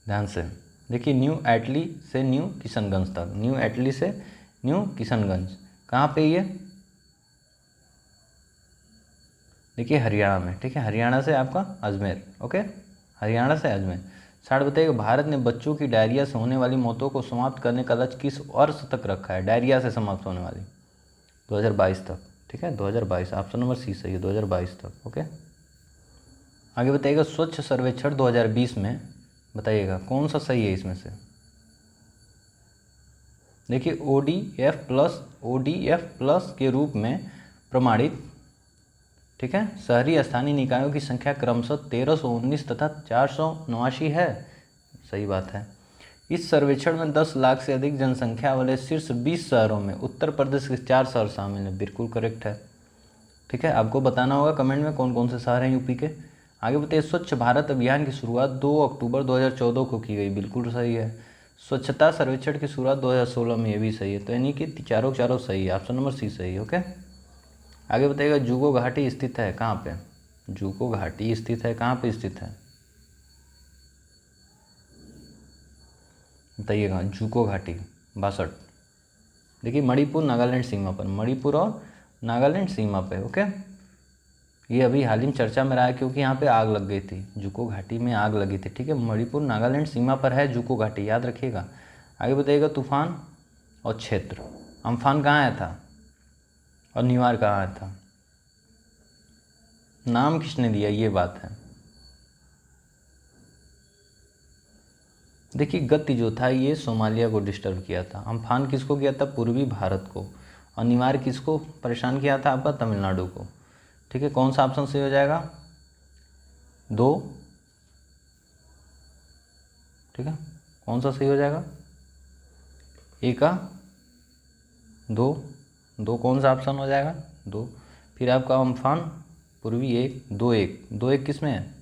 ध्यान से देखिए। न्यू एटली से न्यू किशनगंज तक, न्यू एटली से न्यू किशनगंज कहाँ पे ये? देखिए हरियाणा में, ठीक है। हरियाणा से आपका अजमेर। ओके, हरियाणा से अजमेर। 60 बताइएगा भारत ने बच्चों की डायरिया से होने वाली मौतों को समाप्त करने का लक्ष्य किस वर्ष तक रखा है? डायरिया से समाप्त होने वाली 2022 तक, ठीक है। 2022 ऑप्शन नंबर सी सही है, 2022 तक। ओके, आगे बताइएगा स्वच्छ सर्वेक्षण 2020 में बताइएगा कौन सा सही है इसमें से? देखिए ODF प्लस के रूप में प्रमाणित, ठीक है, शहरी स्थानीय निकायों की संख्या क्रमशः 1319 तथा 489 है। सही बात है। इस सर्वेक्षण में 10 लाख से अधिक जनसंख्या वाले शीर्ष 20 शहरों में उत्तर प्रदेश के 4 शहर शामिल हैं। बिल्कुल करेक्ट है, ठीक है। आपको बताना होगा कमेंट में कौन कौन से शहर हैं यूपी के। आगे बताइए स्वच्छ भारत अभियान की शुरुआत 2 अक्टूबर 2014 को की गई। बिल्कुल सही है। स्वच्छता सर्वेक्षण की शुरुआत 2016 में, ये भी सही है। तो यानी कि चारों सही है, ऑप्शन नंबर सी सही है। ओके, आगे बताइएगा जूको घाटी स्थित है कहाँ पे? जूको घाटी स्थित है कहाँ पे स्थित है? बताइएगा। जूको घाटी 62, देखिए मणिपुर नागालैंड सीमा पर, मणिपुर और नागालैंड सीमा पे। ओके, ये अभी हाल ही में चर्चा में रहा है क्योंकि यहाँ पे आग लग गई थी, जूको घाटी में आग लगी थी, ठीक है। मणिपुर नागालैंड सीमा पर है जूको घाटी, याद रखिएगा। आगे बताइएगा तूफान और क्षेत्र। अम्फान कहाँ आया था और न्यूयॉर्क कहाँ आया था? नाम किसने दिया, ये बात है। देखिए गति जो था ये सोमालिया को डिस्टर्ब किया था। अम्फान किसको किया था? पूर्वी भारत को। और न्यूयॉर्क किसको परेशान किया था? आपका तमिलनाडु को, ठीक है। कौन सा ऑप्शन सही हो जाएगा? 2, ठीक है। कौन सा सही हो जाएगा? ए का 2 कौन सा ऑप्शन हो जाएगा? 2। फिर आपका अम्फान पूर्वी 1 2 1 2 1 किस में है?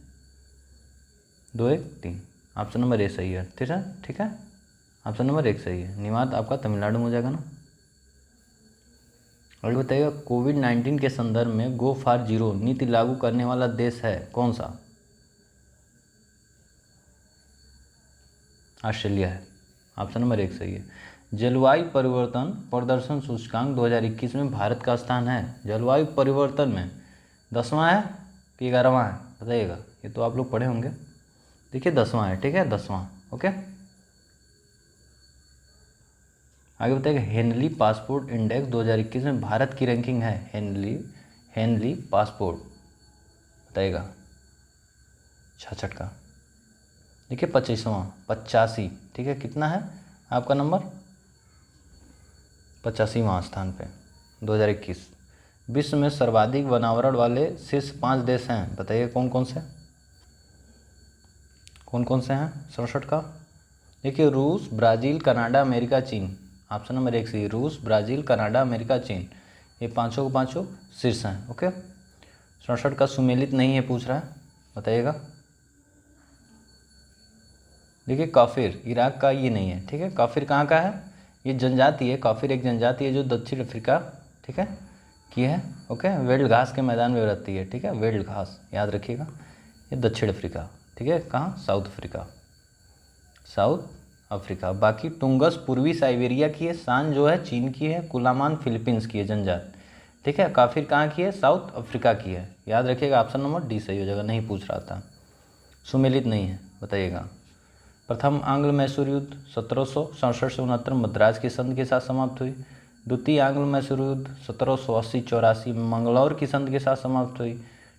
2 1 3, ऑप्शन नंबर ए सही है। ठीक है, ठीक है, ऑप्शन नंबर 1 सही है। निवात आपका तमिलनाडु में हो जाएगा ना। और बताइएगा कोविड-19 के संदर्भ में गो फॉर जीरो नीति लागू करने वाला देश है कौन सा? ऑस्ट्रेलिया है, ऑप्शन नंबर 1 सही है। जलवायु परिवर्तन प्रदर्शन सूचकांक 2021 में भारत का स्थान है। जलवायु परिवर्तन में 10वां है कि 11वां है बताइएगा, ये तो आप लोग पढ़े होंगे। देखिए 10वां है, ठीक है, 10वां। ओके, आगे बताइएगा हेनली पासपोर्ट इंडेक्स 2021 में भारत की रैंकिंग है। हेनली पासपोर्ट बताइएगा 66 का। देखिए 25वां 85, ठीक है, कितना है आपका नंबर? 85वां स्थान पे 2021। विश्व में सर्वाधिक वनावरण वाले शीर्ष 5 देश हैं, बताइए कौन कौन से? कौन कौन से हैं? 67 का। देखिए रूस, ब्राज़ील, कनाडा, अमेरिका, चीन। ऑप्शन नंबर 1 सही, रूस, ब्राज़ील, कनाडा, अमेरिका, चीन, ये पाँचों के पाँचों शीर्ष हैं। ओके, 67 का सुमेलित नहीं है पूछ रहा है, बताइएगा। देखिए काफिर इराक का ये नहीं है, ठीक है। काफिर कहाँ का है? ये जनजाति है, काफिर एक जनजाति है जो दक्षिण अफ्रीका, ठीक है, की है। ओके, वेल्ड घास के मैदान में रहती है, ठीक है, वेल्ड घास याद रखिएगा। ये दक्षिण अफ्रीका, ठीक है, कहाँ? South Africa, south Africa. बाकी टुंगस पूर्वी साइबेरिया की है, सान जो है चीन की है, कुलामान फिलीपींस की है जनजाति, ठीक है। काफिर कहाँ की है? साउथ अफ्रीका की है, याद रखिएगा। ऑप्शन नंबर डी सही हो जाएगा, नहीं पूछ रहा था। सुमेलित नहीं है, बताइएगा। प्रथम आंग्ल मैसूर युद्ध 1767 से 69 मद्रास की संधि के साथ समाप्त हुई। द्वितीय आंग्ल मैसूर युद्ध 1780-84 मंगलौर की संधि के साथ समाप्त हुई।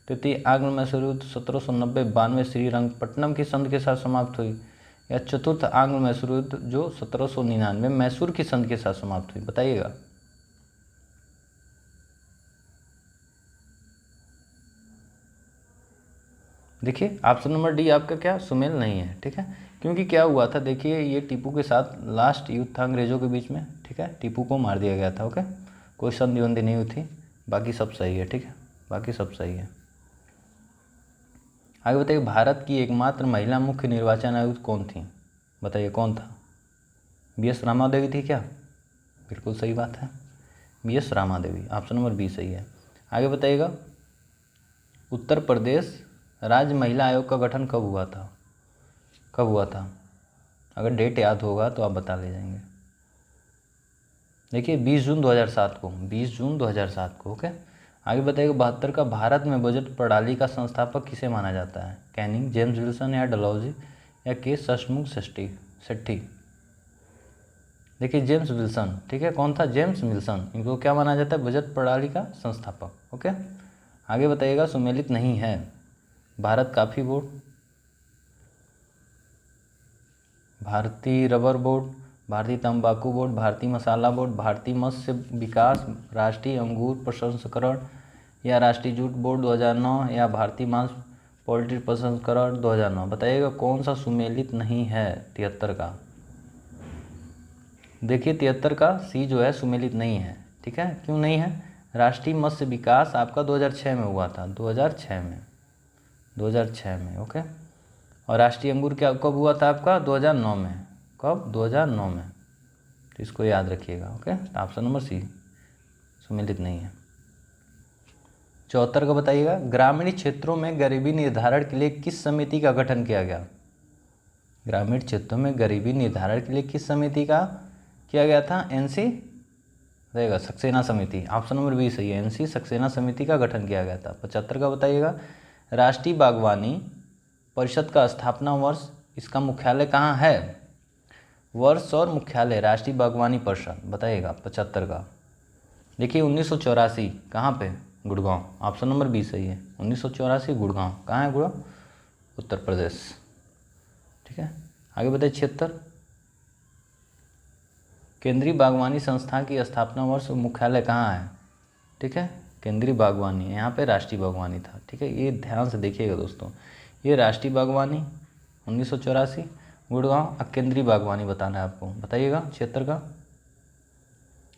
तृतीय आंग्ल मैसूर युद्ध 1790-92 श्रीरंगपट्टनम की संधि के साथ समाप्त हुई। या चतुर्थ आंग्ल मैसूर युद्ध जो 1799 मैसूर की संधि के साथ समाप्त हुई, बताइएगा। देखिए ऑप्शन नंबर डी आपका क्या? सुमेल नहीं है, ठीक है। क्योंकि क्या हुआ था, देखिए ये टीपू के साथ लास्ट युद्ध था अंग्रेजों के बीच में, ठीक है। टीपू को मार दिया गया था। ओके, कोई संधि वंधि नहीं हुई थी, बाकी सब सही है, ठीक है, बाकी सब सही है। आगे बताइए भारत की एकमात्र महिला मुख्य निर्वाचन आयुक्त कौन थी, बताइए कौन था? BS रामा देवी थी क्या? बिल्कुल सही बात है, BS रामा देवी, ऑप्शन नंबर बी सही है। आगे बताइएगा उत्तर प्रदेश राज्य महिला आयोग का गठन कब हुआ था? कब हुआ था? अगर डेट याद होगा तो आप बता ले जाएंगे। देखिए 20 जून 2007 को, 20 जून 2007 को। ओके, आगे बताइएगा 72 का भारत में बजट प्रणाली का संस्थापक किसे माना जाता है? कैनिंग, जेम्स विल्सन या डलहौजी या के सष्टमुख सेट्टी? देखिए जेम्स विल्सन, ठीक है, कौन था? जेम्स विल्सन, इनको क्या माना जाता है? बजट प्रणाली का संस्थापक। ओके, आगे बताइएगा सुमेलित नहीं है भारत कॉफी बोर्ड, भारतीय रबर बोर्ड, भारतीय तंबाकू बोर्ड, भारतीय मसाला बोर्ड, भारतीय मत्स्य विकास, राष्ट्रीय अंगूर प्रसंस्करण या राष्ट्रीय जूट बोर्ड 2009 या भारतीय मांस पोल्ट्री प्रसंस्करण 2009, बताइएगा कौन सा सुमेलित नहीं है 73 का? देखिए 73 का सी जो है सुमेलित नहीं है, ठीक है। क्यों नहीं है? राष्ट्रीय मत्स्य विकास आपका 2006 में हुआ था, 2006 में। ओके, और राष्ट्रीय अंगूर क्या कब हुआ था आपका? 2009 में। कब? 2009 में, तो इसको याद रखिएगा। ओके, ऑप्शन नंबर सी सुमेलित नहीं है। 74 का बताइएगा ग्रामीण क्षेत्रों में गरीबी निर्धारण के लिए किस समिति का गठन किया गया? ग्रामीण क्षेत्रों में गरीबी निर्धारण के लिए किस समिति का किया गया था? NC रहेगा, सक्सेना समिति, ऑप्शन नंबर बी सही है, NC सक्सेना समिति का गठन किया गया था। 75 का बताइएगा राष्ट्रीय बागवानी परिषद का स्थापना वर्ष, इसका मुख्यालय कहाँ है? वर्ष और मुख्यालय राष्ट्रीय बागवानी परिषद, बताइएगा 75 का। देखिए 1984 कहाँ पे? गुड़गांव, ऑप्शन नंबर बी सही है, 1984 गुड़गांव। कहाँ है गुड़गांव? उत्तर प्रदेश, ठीक है। आगे बताइए 76 केंद्रीय बागवानी संस्था की स्थापना वर्ष और मुख्यालय कहाँ है? ठीक है, केंद्रीय बागवानी, यहाँ पे राष्ट्रीय बागवानी था, ठीक है। ये ध्यान से देखिएगा दोस्तों, ये राष्ट्रीय बागवानी 1984 गुड़गांव, और केंद्रीय बागवानी बताना है आपको, बताइएगा 76 का।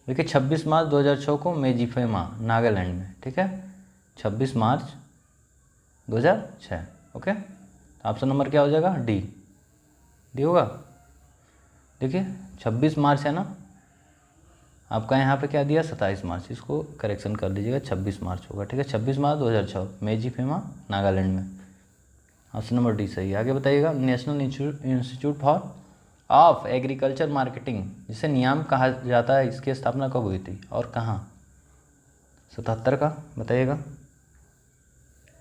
देखिए 26 मार्च 2006 को मेजिफेमा नागालैंड में, ठीक है, 26 मार्च 2006। ओके, तो ऑप्शन नंबर क्या हो जाएगा, डी। डी होगा। देखिए 26 मार्च है ना, आपका यहाँ पे क्या दिया 27 मार्च, इसको करेक्शन कर दीजिएगा, 26 मार्च होगा। ठीक है, 26 मार्च 2006 मेजी फेमा नागालैंड में। ऑप्शन नंबर डी सही है। आगे बताइएगा, national institute for of agriculture marketing जिसे नियाम कहा जाता है, इसकी स्थापना कब हुई थी और कहाँ? 77 का बताइएगा।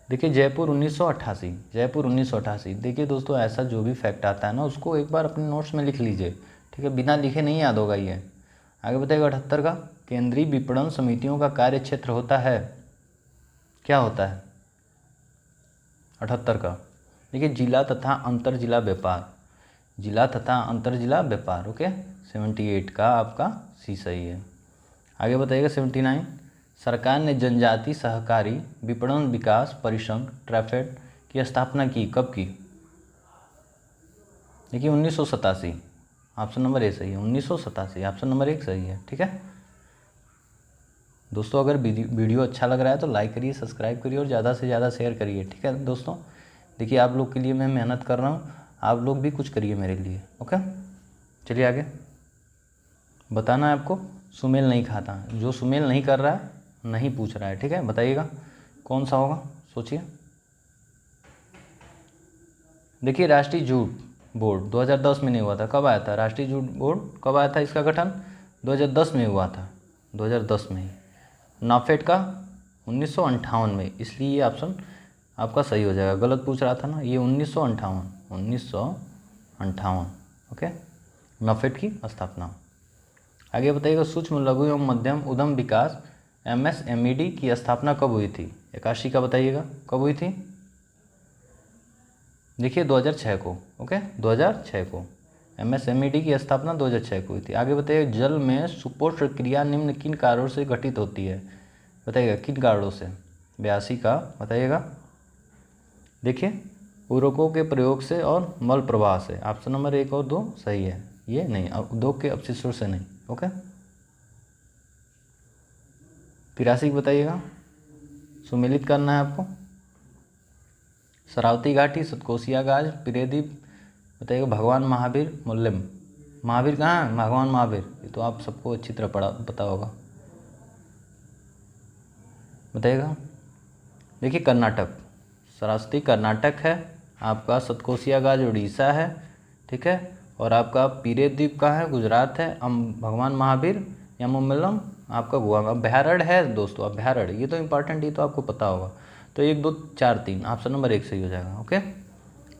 देखिए जयपुर 1988, जयपुर 1988। देखिए दोस्तों, ऐसा जो भी फैक्ट आता है ना उसको एक बार अपने नोट्स में लिख लीजिए। ठीक है, बिना लिखे नहीं याद होगा ये। आगे बताइएगा 78 का, केंद्रीय विपणन समितियों का कार्य क्षेत्र होता है, क्या होता है 78 का? देखिए जिला तथा अंतर जिला व्यापार, जिला तथा अंतर जिला व्यापार। ओके, 78 का आपका सी सही है। आगे बताइएगा 79, सरकार ने जनजाति सहकारी विपणन विकास परिसंघ ट्रैफेड की स्थापना की, कब की? देखिए 1987, ऑप्शन नंबर ए सही है, 1987, ऑप्शन नंबर 1 सही है। ठीक है दोस्तों, अगर वीडियो अच्छा लग रहा है तो लाइक करिए, सब्सक्राइब करिए और ज़्यादा से ज़्यादा शेयर करिए। ठीक है दोस्तों, देखिए आप लोग के लिए मैं मेहनत कर रहा हूँ, आप लोग भी कुछ करिए मेरे लिए। ओके, चलिए आगे। बताना है आपको, सुमेल नहीं खाता, जो सुमेल नहीं कर रहा है नहीं पूछ रहा है। ठीक है, बताइएगा कौन सा होगा, सोचिए। देखिए राष्ट्रीय जूट बोर्ड 2010 में नहीं हुआ था, कब आया था? राष्ट्रीय जूट बोर्ड कब आया था, इसका गठन 2010 में हुआ था, 2010 में ही। नाफेड का 1958 में, इसलिए ये ऑप्शन आपका सही हो जाएगा। गलत पूछ रहा था ना, ये 1958। ओके, नाफेड की स्थापना। आगे बताइएगा, सूक्ष्म लघु एवं मध्यम उद्यम विकास MSMED की स्थापना कब हुई थी? 81 का बताइएगा, कब हुई थी? देखिए 2006 को। ओके, 2006 को MSMED की स्थापना 2006 को हुई थी। आगे बताइए, जल में सुपोषण क्रिया निम्न किन कारणों से घटित होती है? बताइएगा किन कारणों से? 82 का बताइएगा। देखिए उर्वरकों के प्रयोग से और मल प्रवाह से, ऑप्शन नंबर 1 और 2 सही है। ये नहीं, उद्योग के अपशिष्टों से नहीं। ओके, 83 बताइएगा, सुमेलित करना है आपको। शरावती घाटी, सतकोसिया गाज, पिरेदीप बताइएगा, भगवान महावीर मुल्लेम। महावीर कहाँ है? भगवान महावीर, ये तो आप सबको अच्छी तरह पता होगा। बताइएगा। देखिए कर्नाटक, शरावती कर्नाटक है, आपका सतकोसिया गाज उड़ीसा है। ठीक है, और आपका पिरेदीप का है गुजरात है, भगवान महावीर या मुम्बलम आपका गोवा में। अभ्यारण्य है दोस्तों, अभ्यारण्य, ये तो इंपॉर्टेंट, ये तो आपको पता होगा। तो 1 2 4 3, ऑप्शन नंबर 1 सही हो जाएगा। ओके,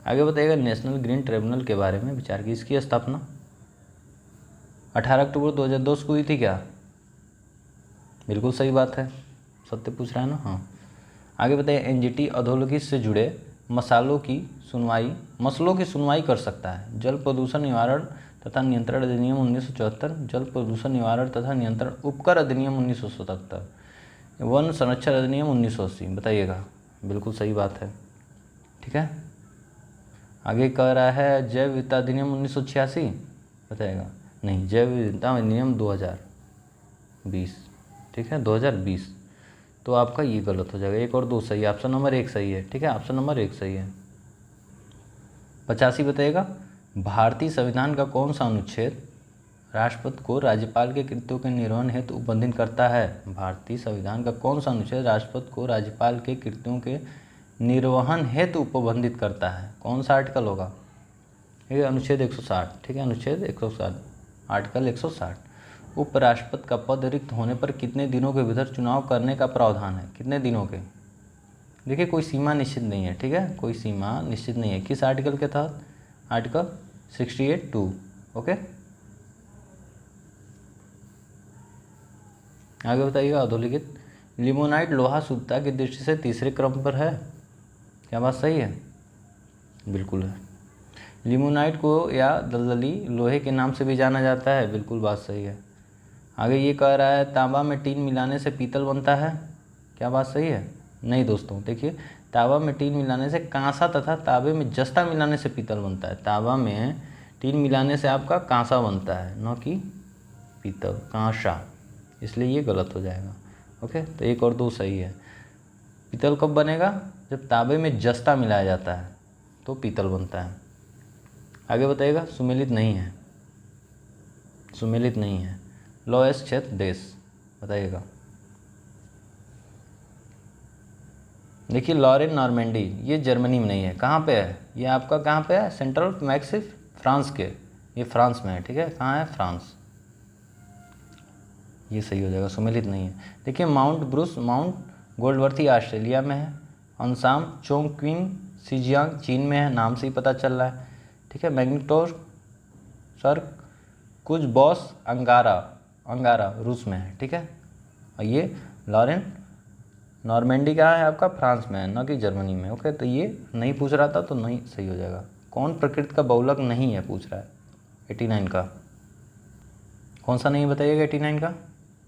आगे बताइएगा, नेशनल ग्रीन ट्रिब्यूनल के बारे में विचार की, इसकी स्थापना 18 अक्टूबर 2010 को हुई थी क्या? बिल्कुल सही बात है, सत्य पूछ रहा है ना। हाँ, आगे बताइए, NGT औद्योगिकी से जुड़े मसलों की सुनवाई कर सकता है। जल प्रदूषण निवारण तथा नियंत्रण अधिनियम 1974, जल प्रदूषण निवारण तथा नियंत्रण उपकर अधिनियम 1977, वन संरक्षण अधिनियम 1980। बताइएगा, बिल्कुल सही बात है। ठीक है, आगे कह रहा है जैव विविधता अधिनियम 1986, बताइएगा नहीं, जैव विविधता अधिनियम 2020। ठीक है, 2020, तो आपका ये गलत हो जाएगा। 1 और 2 सही है, ऑप्शन नंबर 1 सही है। ठीक है, ऑप्शन नंबर 1 सही है। 85 बताइएगा, भारतीय संविधान का कौन सा अनुच्छेद राष्ट्रपति को राज्यपाल के कृत्यों के निर्वहन हेतु उपबंधित करता है? भारतीय संविधान का कौन सा अनुच्छेद राष्ट्रपति को राज्यपाल के कृत्यों के निर्वहन हेतु उपबंधित करता है? कौन सा आर्टिकल होगा? ये अनुच्छेद 160। ठीक है, अनुच्छेद 160, आर्टिकल 160। उपराष्ट्रपति का पद रिक्त होने पर कितने दिनों के भीतर चुनाव करने का प्रावधान है? कितने दिनों के? देखिए कोई सीमा निश्चित नहीं है। ठीक है, कोई सीमा निश्चित नहीं है। किस आर्टिकल के तहत? आर्टिकल 68(2). ओके, आगे बताइएगा, अधोलिखित लिमोनाइट लोहा शुद्धता की दृष्टि से तीसरे क्रम पर है, क्या बात सही है? बिल्कुल है। लिमोनाइट को या दलदली लोहे के नाम से भी जाना जाता है, बिल्कुल बात सही है। आगे ये कह रहा है तांबा में टीन मिलाने से पीतल बनता है, क्या बात सही है? नहीं दोस्तों, देखिए तांबा में टीन मिलाने से कांसा तथा तांबे में जस्ता मिलाने से पीतल बनता है। तांबा में टीन मिलाने से आपका कांसा बनता है, न कि पीतल, कांसा, इसलिए ये गलत हो जाएगा। ओके, तो 1 और 2 सही है। पीतल कब बनेगा? जब तांबे में जस्ता मिलाया जाता है, तो पीतल बनता है। आगे बताइएगा, सुमेलित नहीं है, सुमेलित नहीं है। लोएस्ट क्षेत्र देश बताइएगा। देखिए लॉरेन नॉर्मेंडी, ये जर्मनी में नहीं है, कहाँ पे है ये आपका, कहाँ पे है, सेंट्रल मैक्सिफ फ्रांस के, ये फ्रांस में है, ठीक है, कहाँ है, फ्रांस, ये सही हो जाएगा, सुमेलित नहीं है। देखिए माउंट ब्रूस, माउंट गोल्डवर्थी ऑस्ट्रेलिया में है। अनसाम चोंगक्विंग सिजियांग चीन में है, नाम से ही पता चल रहा है, ठीक है। मैग्नेटोर सर कुछ बॉस अंगारा, अंगारा रूस में है, ठीक है। और ये लॉरेन नॉर्मेंडी कहाँ है आपका, फ्रांस में है, न कि जर्मनी में। ओके, तो ये नहीं पूछ रहा था तो नहीं सही हो जाएगा। कौन प्रकृति का बहुलक नहीं है पूछ रहा है, 89 का कौन सा नहीं बताइएगा 89 का।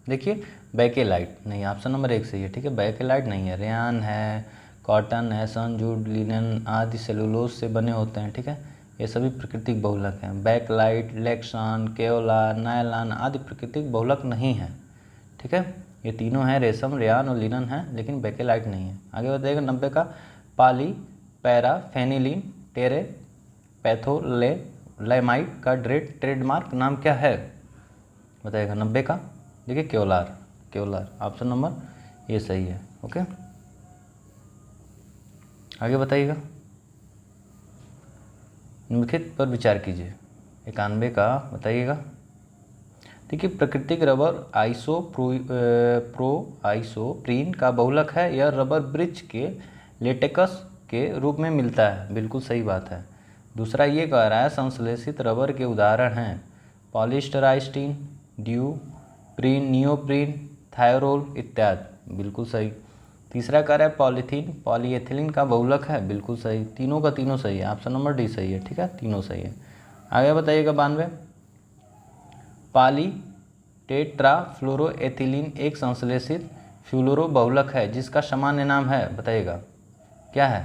देखिए बैकेलाइट नहीं, ऑप्शन नंबर 1 सही है, ठीक है। बैकेलाइट नहीं है, रेयान है, कॉटन है, सन जूट लिनन आदि सेलुलोज से बने होते हैं, ठीक है। ये सभी प्राकृतिक बहुलक हैं। बैकलाइट, लेक्सान, केओलार, नायलॉन आदि प्राकृतिक बहुलक नहीं है, ठीक है। ये तीनों हैं, रेशम, रेयान और लिनन है, लेकिन बैकेलाइट नहीं है। आगे बताइएगा 90 का, पाली पैरा फेनिलीन टेरे पैथोलेमाइड का ट्रेडमार्क नाम क्या है बताइएगा 90 का। देखिए केओलार, केओलार ऑप्शन नंबर ये सही है, ओके। आगे बताइएगा, निम्नलिखित पर विचार कीजिए। 91 का बताइएगा। देखिए प्राकृतिक रबर आइसोप्रीन का बहुलक है, यह रबर वृक्ष के लेटेक्स के रूप में मिलता है, बिल्कुल सही बात है। दूसरा ये कह रहा है संश्लेषित रबर के उदाहरण हैं पॉलिस्टराइस्टीन, ड्यूप्रीन, नियोप्रीन, थायरोल इत्यादि, बिल्कुल सही। तीसरा कह रहा है पॉलीथीन पॉलीएथिलीन का बहुलक है, बिल्कुल सही। तीनों का तीनों सही है, ऑप्शन नंबर डी सही है, ठीक है, तीनों सही है। आगे बताइएगा 92, पाली टेट्राफ्लोरोएथिलीन एक संश्लेषित फ्लोरो बहुलक है जिसका सामान्य नाम है बताइएगा क्या है।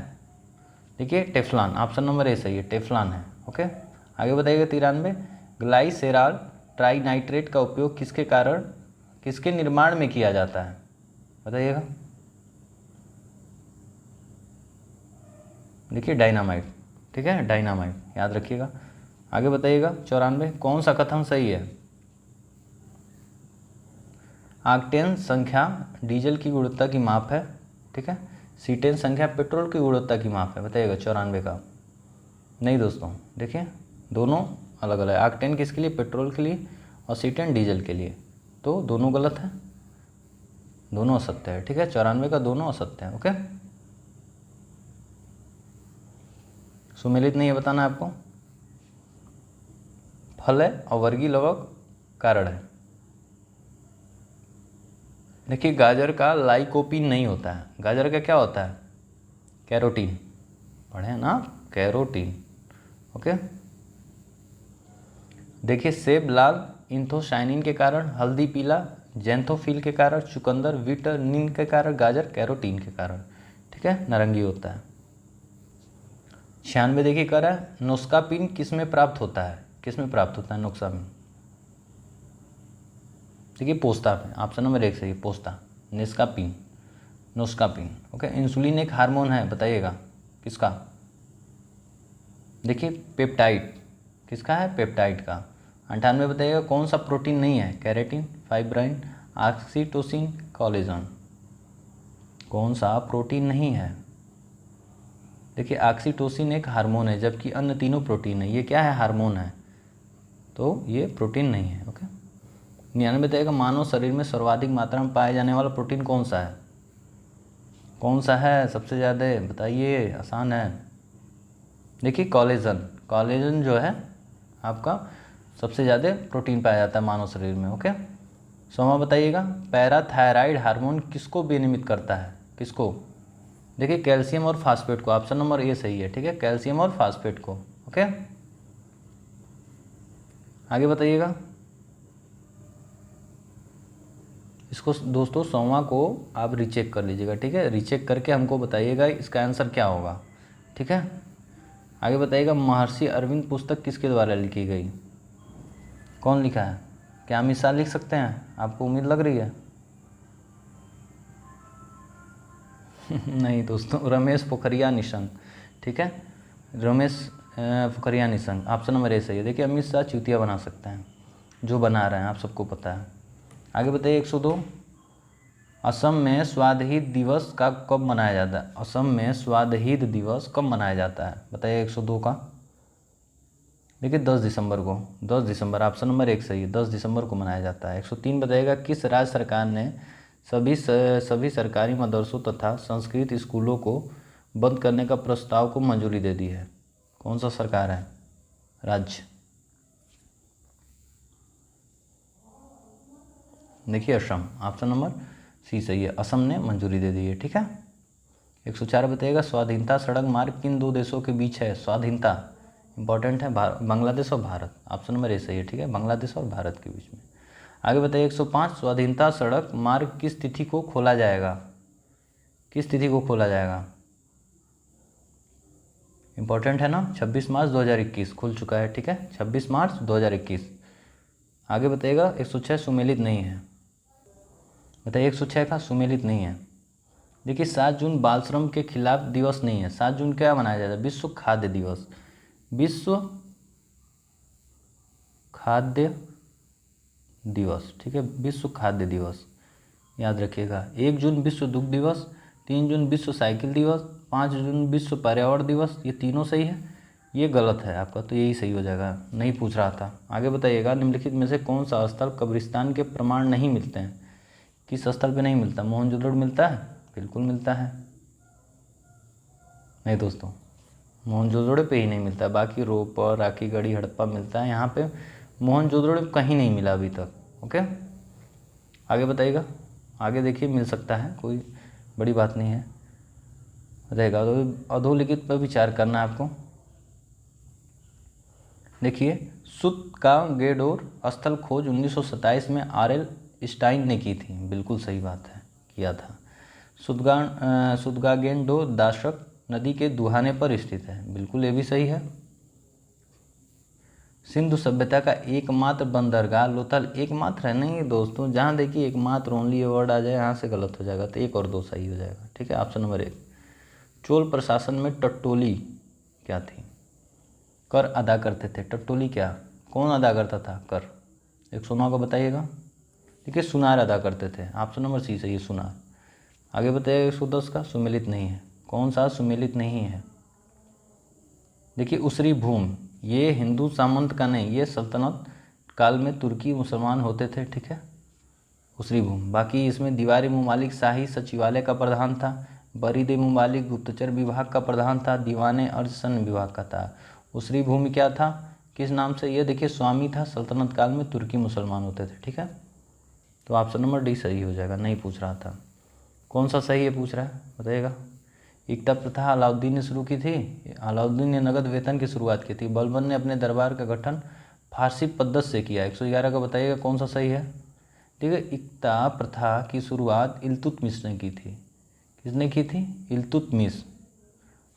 देखिए टेफ्लॉन, ऑप्शन नंबर ए सही है, टेफ्लॉन है, ओके। आगे बताइएगा 93, ग्लाइसेरॉल ट्राइनाइट्रेट का उपयोग किसके कारण, किसके निर्माण में किया जाता है बताइएगा। देखिए डायनामाइट, ठीक है, डायनामाइट याद रखिएगा। आगे बताइएगा 94, कौन सा कथन सही है। ऑक्टेन संख्या डीजल की गुणवत्ता की माप है, ठीक है। सीटेन संख्या पेट्रोल की गुणवत्ता की माप है बताइएगा 94 का। नहीं दोस्तों, देखिए दोनों अलग अलग है। ऑक्टेन किसके लिए, पेट्रोल के लिए, और सीटेन डीजल के लिए, तो दोनों गलत है, दोनों असत्य है, ठीक है। 94 का दोनों असत्य है, ओके। सुमेलित नहीं है बताना है आपको। फल है और वर्गीय लवक कारण है। देखिए गाजर का लाइकोपीन नहीं होता है, गाजर का क्या होता है, कैरोटीन, पढ़े ना, कैरोटीन, ओके। देखिए सेब लाल इंथोसाइनिन के कारण, हल्दी पीला जेंथोफिल के कारण, चुकंदर विटामिन के कारण, गाजर कैरोटीन के कारण, ठीक है, नारंगी होता है। 96 देखिए कह रहा है नोस्कापिन किस में प्राप्त होता है, किस में प्राप्त होता है नोस्कापिन। देखिए पोस्ता में, ऑप्शन नंबर 1 सही, पोस्ता, निस्कापिन, नोस्कापिन, ओके। इंसुलिन एक हार्मोन है बताइएगा किसका। देखिए पेप्टाइड, किसका है, पेप्टाइड का। 98 बताइएगा कौन सा प्रोटीन नहीं है, कैरेटिन, फाइब्राइन, ऑक्सीटोसिन, कोलेजन, कौन सा प्रोटीन नहीं है। देखिए ऑक्सीटोसिन एक हार्मोन है जबकि अन्य तीनों प्रोटीन है, ये क्या है, हार्मोन है, तो ये प्रोटीन नहीं है, ओके। 99 बताइएगा मानव शरीर में सर्वाधिक मात्रा में पाया जाने वाला प्रोटीन कौन सा है, कौन सा है सबसे ज़्यादा बताइए, आसान है। देखिए कोलेजन, कोलेजन जो है आपका सबसे ज़्यादा प्रोटीन पाया जाता है मानव शरीर में, ओके। 100वां बताइएगा पैराथायराइड हार्मोन किसको विनियमित करता है, किसको। देखिए कैल्शियम और फास्फेट को, ऑप्शन नंबर ए सही है, ठीक है, कैल्शियम और फास्फेट को, ओके। आगे बताइएगा, इसको दोस्तों 100वां को आप रीचेक कर लीजिएगा, ठीक है, रीचेक करके हमको बताइएगा इसका आंसर क्या होगा, ठीक है। आगे बताइएगा महर्षि अरविंद पुस्तक किसके द्वारा लिखी गई, कौन लिखा है, क्या हम इस लिख सकते हैं, आपको उम्मीद लग रही है नहीं दोस्तों, रमेश पोखरियाल निशंक, ठीक है। Ramesh Pokhriyal Nishank, option number A सही है। देखिए अमित शाह चूतिया बना सकते हैं, जो बना रहे हैं, आप सबको पता है। आगे बताइए 102, असम में स्वाधीन दिवस का कब मनाया जाता है? असम में स्वाधीन दिवस कब मनाया जाता है? बताइए 102 का। देखिए 10 दिसंबर को, 10 दिसंबर, ऑप्शन नंबर 1 सही है, 10 दिसंबर को मनाया जाता है। 103 बताइएगा, किस राज्य सरकार ने सभी सरकारी मदरसों तथा संस्कृत स्कूलों को बंद करने का प्रस्ताव को मंजूरी दे दी है? कौन सा सरकार है, राज्य? देखिए असम, ऑप्शन नंबर सी सही है, असम ने मंजूरी दे दी है। ठीक है। 104 बताइएगा, स्वाधीनता सड़क मार्ग किन दो देशों के बीच है? स्वाधीनता इंपॉर्टेंट है, बांग्लादेश और भारत, ऑप्शन नंबर ए सही है। ठीक है, बांग्लादेश और भारत के बीच में। आगे बताइए 105, स्वाधीनता सड़क मार्ग किस तिथि को खोला जाएगा? किस तिथि को खोला जाएगा? इंपॉर्टेंट है ना, 26 मार्च 2021 खुल चुका है। ठीक है, 26 मार्च 2021। आगे बताइएगा 106, सुमेलित नहीं है। बताइए 106 का सुमेलित नहीं है। देखिए 7 जून बाल श्रम के खिलाफ दिवस नहीं है। 7 जून क्या मनाया जाता है? विश्व खाद्य दिवस, विश्व खाद्य दिवस। ठीक है, विश्व खाद्य दिवस याद रखिएगा। 1 जून विश्व दुग्ध दिवस, 3 जून विश्व साइकिल दिवस, 5 जून विश्व पर्यावरण दिवस। ये तीनों सही है, ये गलत है आपका, तो यही सही हो जाएगा, नहीं पूछ रहा था। आगे बताइएगा, निम्नलिखित में से कौन सा स्थल कब्रिस्तान के प्रमाण नहीं मिलते हैं? किस स्थल पे नहीं मिलता? मोहनजोदड़ो मिलता है? बिल्कुल मिलता है। नहीं दोस्तों, मोहनजोदड़ो पे ही नहीं मिलता, बाकी रोपर, राखीगढ़ी, हड़प्पा मिलता है। यहाँ पे मोहनजोदड़ो कहीं नहीं मिला अभी तक। ओके, आगे बताइएगा। आगे देखिए मिल सकता है, कोई बड़ी बात नहीं है, रहेगा। तो अधोलिखित पर विचार करना है आपको। देखिए सुत का गेडोर स्थल खोज 1927 में आरएल स्टाइन ने की थी। बिल्कुल सही बात है, किया था। सुदगागेंडो दाशक नदी के दुहाने पर स्थित है। बिल्कुल ये भी सही है। सिंधु सभ्यता का एकमात्र बंदरगाह लोथल, एकमात्र है नहीं दोस्तों, जहाँ देखिए एकमात्र ओनली वर्ड आ जाए यहाँ से गलत हो जाएगा, तो 1 और 2 सही हो जाएगा। ठीक है, ऑप्शन नंबर 1। चोल प्रशासन में टट्टोली क्या थी? कर अदा करते थे। टट्टोली क्या, कौन अदा करता था कर? 109 का बताइएगा। देखिए सुनार अदा करते थे, ऑप्शन नंबर सी सही है, सुनार। आगे बताइए 110 का, सुमेलित नहीं है। कौन सा सुमेलित नहीं है? देखिए उसरी भूमि, ये हिंदू सामंत का नहीं, ये सल्तनत काल में तुर्की मुसलमान होते थे। ठीक है, उसरी भूमि। बाकी इसमें दीवारी मुमालिक शाही सचिवालय का प्रधान था, बरीद मुमालिक गुप्तचर विभाग का प्रधान था, दीवाने अर्ज सैन्य विभाग का था। उसरी भूमि क्या था, किस नाम से? ये देखिए स्वामी था, सल्तनत काल में तुर्की मुसलमान होते थे। ठीक है, तो ऑप्शन नंबर डी सही हो जाएगा, नहीं पूछ रहा था। कौन सा सही है पूछ रहा है, बताइएगा। इकता प्रथा अलाउद्दीन ने शुरू की थी। अलाउद्दीन ने नगद वेतन की शुरुआत की थी। बलबन ने अपने दरबार का गठन फारसी पद्धति से किया। 111 का बताइएगा कौन सा सही है। ठीक है, इकता प्रथा की शुरुआत इल्तुतमिश ने की थी। किसने की थी? इल्तुतमिश,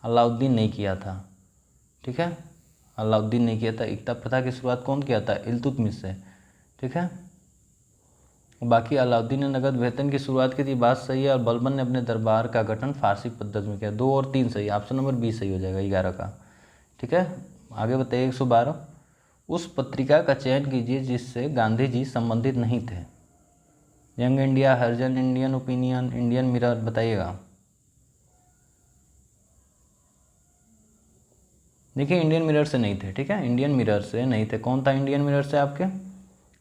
अलाउद्दीन नहीं किया था। ठीक है, अलाउद्दीन नहीं किया था। इकता प्रथा की शुरुआत कौन किया था? इल्तुतमिश से। ठीक है, बाकी अलाउद्दीन ने नगद वेतन की शुरुआत की थी, बात सही है। और बलबन ने अपने दरबार का गठन फारसी पद्धति में किया। 2 और 3 सही, ऑप्शन नंबर बी सही हो जाएगा 11 का। ठीक है, आगे बताइए 112, उस पत्रिका का चयन कीजिए जिससे गांधी जी संबंधित नहीं थे। यंग इंडिया, हरिजन, इंडियन ओपिनियन, इंडियन मिरर, बताइएगा। देखिए इंडियन मिरर से नहीं थे। ठीक है, इंडियन मिरर से नहीं थे। कौन था इंडियन मिरर से? आपके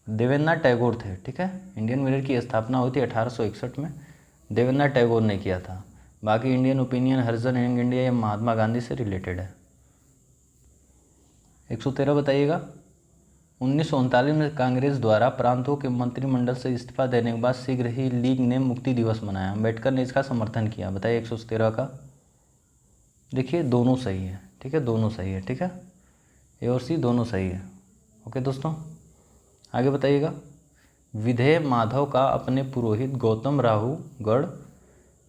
देवेंद्रनाथ टैगोर थे। ठीक है, इंडियन मिरर की स्थापना हुई थी 1861 में, देवेंद्रनाथ टैगोर ने किया था। बाकी इंडियन ओपिनियन, हरिजन, यंग इंडिया, ये महात्मा गांधी से रिलेटेड है। 113 बताइएगा, 1939 में कांग्रेस द्वारा प्रांतों के मंत्रिमंडल से इस्तीफा देने के बाद शीघ्र ही लीग ने मुक्ति दिवस मनाया। अम्बेडकर ने इसका समर्थन किया। बताइए 113 का। देखिए दोनों सही है। ठीक है, दोनों सही है। ठीक है, ए और सी दोनों सही है। ओके दोस्तों, आगे बताइएगा। विधेय माधव का अपने पुरोहित गौतम राहुगढ़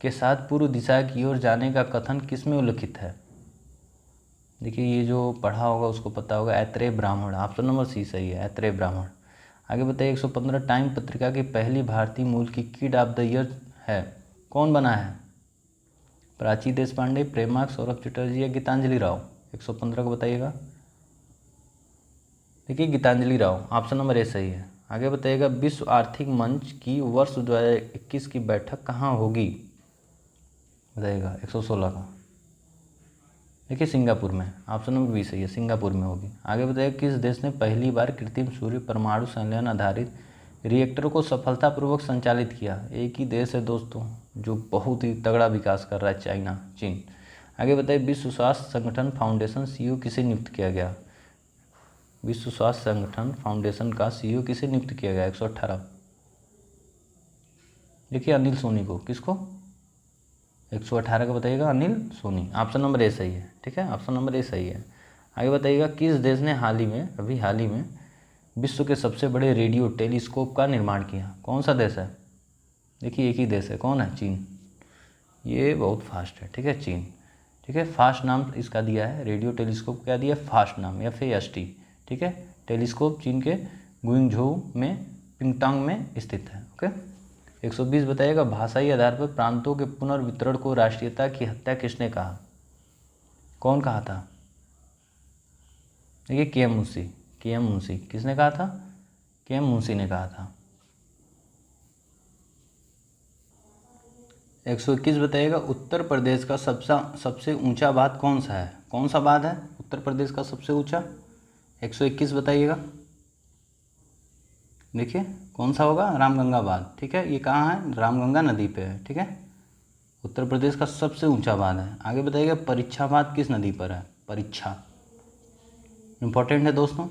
के साथ पूर्व दिशा की ओर जाने का कथन किसमें उल्लिखित है? देखिए ये जो पढ़ा होगा उसको पता होगा, ऐत्रेय ब्राह्मण, ऑप्शन नंबर सी सही है, ऐत्रेय ब्राह्मण। आगे बताइए 115, टाइम पत्रिका की पहली भारतीय मूल की किड ऑफ द ईयर है, कौन बना है? प्राची देशपांडे, प्रेमाक, सौरभ चटर्जी या गीतांजलि राव? 115 को बताइएगा। देखिए Geetanjali Rao, option number A सही है। आगे बताइएगा विश्व आर्थिक मंच की वर्ष 2021 की बैठक कहाँ होगी, बताइएगा 116 का। देखिए सिंगापुर में, ऑप्शन नंबर बी सही है, सिंगापुर में होगी। आगे बताइएगा किस देश ने पहली बार कृत्रिम सूर्य परमाणु संलयन आधारित रिएक्टर को सफलतापूर्वक संचालित किया। एक ही देश है दोस्तों जो बहुत ही तगड़ा विकास कर रहा है, चाइना, चीन। आगे बताइए विश्व स्वास्थ्य संगठन फाउंडेशन सीईओ किसे नियुक्त किया गया। विश्व स्वास्थ्य संगठन फाउंडेशन का सीईओ किसे नियुक्त किया गया 118। देखिए अनिल सोनी को, किसको 118 का बताइएगा, Anil Soni. Option number A सही है, ठीक है, ऑप्शन नंबर ए सही है। आगे बताइएगा किस देश ने हाल ही में विश्व के सबसे बड़े रेडियो टेलीस्कोप का निर्माण किया। कौन सा देश है, देखिए एक ही देश है, कौन है, चीन। ये बहुत फास्ट है, ठीक है, चीन, ठीक है। फास्ट नाम इसका दिया है, रेडियो टेलीस्कोप क्या दिया है, फास्ट नाम, FAST, ठीक है। टेलीस्कोप चीन के गुइंगझोउ में पिंगटांग में स्थित है, ओके। 120 बताइएगा भाषाई आधार पर प्रांतों के पुनर्वितरण को राष्ट्रीयता की हत्या किसने कहा, कौन कहा था। देखिए KM मुंशी, किसने कहा था, KM मुंशी ने कहा था। 121 बताइएगा उत्तर प्रदेश का सबसे ऊंचा बांध कौन सा है, कौन सा बांध है उत्तर प्रदेश का सबसे ऊंचा, 121 बताइएगा। देखिए कौन सा होगा, रामगंगा बांध, ठीक है। ये कहाँ है, रामगंगा नदी पे है, ठीक है। उत्तर प्रदेश का सबसे ऊंचा बांध है। आगे बताइएगा परीक्षा बांध किस नदी पर है, परीक्षा इंपॉर्टेंट है दोस्तों,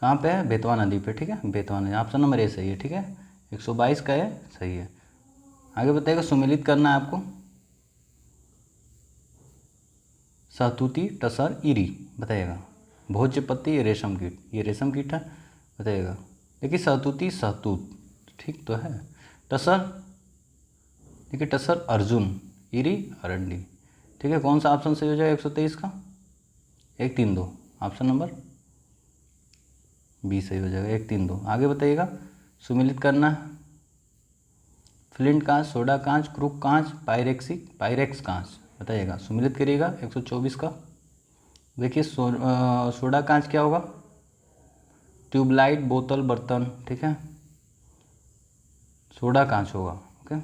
कहाँ पे है, बेतवा नदी पे, ठीक है, बेतवा नदी। ऑप्शन नंबर ए सही है, ठीक है, 122 का है, सही है। आगे बताइएगा सुमेलित करना है आपको, सहतूती, टसर, इरी, बताइएगा। भोज्यपत्ती, ये रेशम कीट, ये रेशम कीट है, बताइएगा। देखिए सहतूती सहतूत, ठीक तो है। टसर, देखिए टसर अर्जुन, इरी अरंडी, ठीक है। कौन सा ऑप्शन सही हो जाएगा 123 का, 132, ऑप्शन नंबर बी सही हो जाएगा, 132। आगे बताइएगा सुमेलित करना है, फ्लिंट कांच, सोडा कांच, क्रूक कांच, पायरेक्स कांच, बताइएगा, सुमेलित करिएगा 124 का। देखिए सोडा कांच क्या होगा, ट्यूबलाइट, बोतल, बर्तन, ठीक है, सोडा कांच होगा, ओके।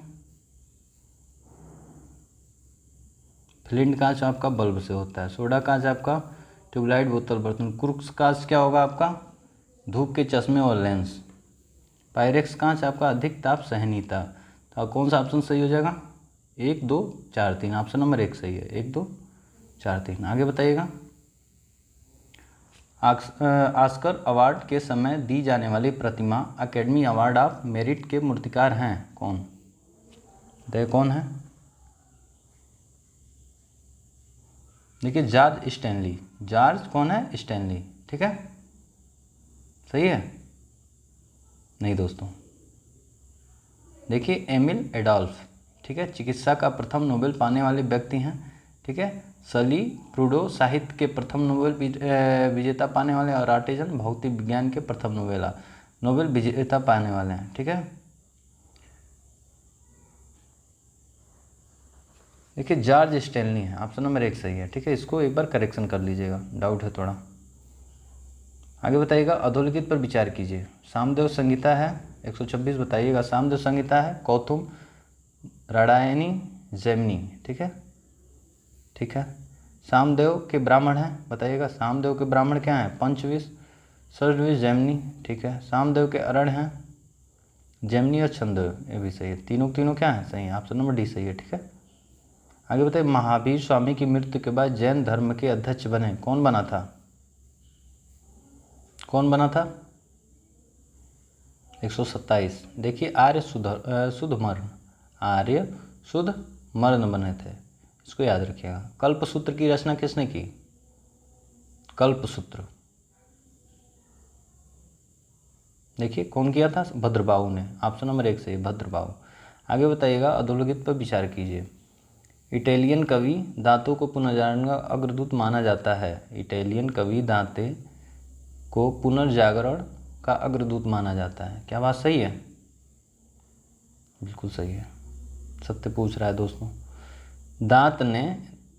फ्लिंट कांच आपका बल्ब से होता है, सोडा कांच आपका ट्यूबलाइट, बोतल, बर्तन। क्रूक्स कांच क्या होगा आपका, धूप के चश्मे और लेंस। पायरेक्स कांच आपका अधिक ताप सहनीयता। तो कौन सा ऑप्शन सही हो जाएगा, 1 2 4 3, ऑप्शन नंबर 1 सही है, 1 2 4 3। आगे बताइएगा ऑस्कर अवार्ड के समय दी जाने वाली प्रतिमा अकेडमी अवार्ड ऑफ मेरिट के मूर्तिकार हैं, कौन, देखिए कौन है। देखिए जॉर्ज स्टैनली, जॉर्ज कौन है, स्टैनली, ठीक है, सही है, नहीं दोस्तों। देखिए एमिल एडोल्फ, ठीक है, चिकित्सा का प्रथम नोबेल पाने वाले व्यक्ति हैं, ठीक है। सली प्रूडो साहित्य के प्रथम नोबेल विजेता पाने वाले, और आर्टिजन भौतिक विज्ञान के प्रथम नोबेल विजेता पाने वाले हैं, ठीक है। देखिए जॉर्ज स्टैनली है, ऑप्शन नंबर 1 सही है, ठीक है। इसको एक बार करेक्शन कर लीजिएगा, डाउट है थोड़ा। आगे बताइएगा अधोलिखित पर विचार कीजिए। सामदेव संहिता है 126, बताइएगा। सामदेव संहिता है कौथुम, राडायनी, जैमिनी, ठीक है, ठीक है। सामदेव के ब्राह्मण हैं, बताइएगा। सामदेव के ब्राह्मण क्या हैं, पंचविश, षड्विश, जैमिनी, ठीक है। सामदेव के अरण हैं जैमिनी और छंदोय, ये भी सही है, तीनों क्या है, सही है, ऑप्शन नंबर डी सही है, ठीक है। आगे बताइए महावीर स्वामी की मृत्यु के बाद जैन धर्म के अध्यक्ष बने, कौन बना था, कौन बना था 127। देखिए आर्य शुद्धमर्न बने थे, इसको याद रखिएगा। कल्पसूत्र की रचना किसने की, कल्पसूत्र, देखिए कौन किया था, भद्रबाहु ने, ऑप्शन नंबर 1 सही, भद्रबाहु। आगे बताइएगा अधोलिखित पर विचार कीजिए। इटालियन कवि दांते को पुनर्जागरण का अग्रदूत माना जाता है। इटालियन कवि दांते को पुनर्जागरण का अग्रदूत माना जाता है, क्या बात सही है, बिल्कुल सही है, सत्य पूछ रहा है दोस्तों। दांत ने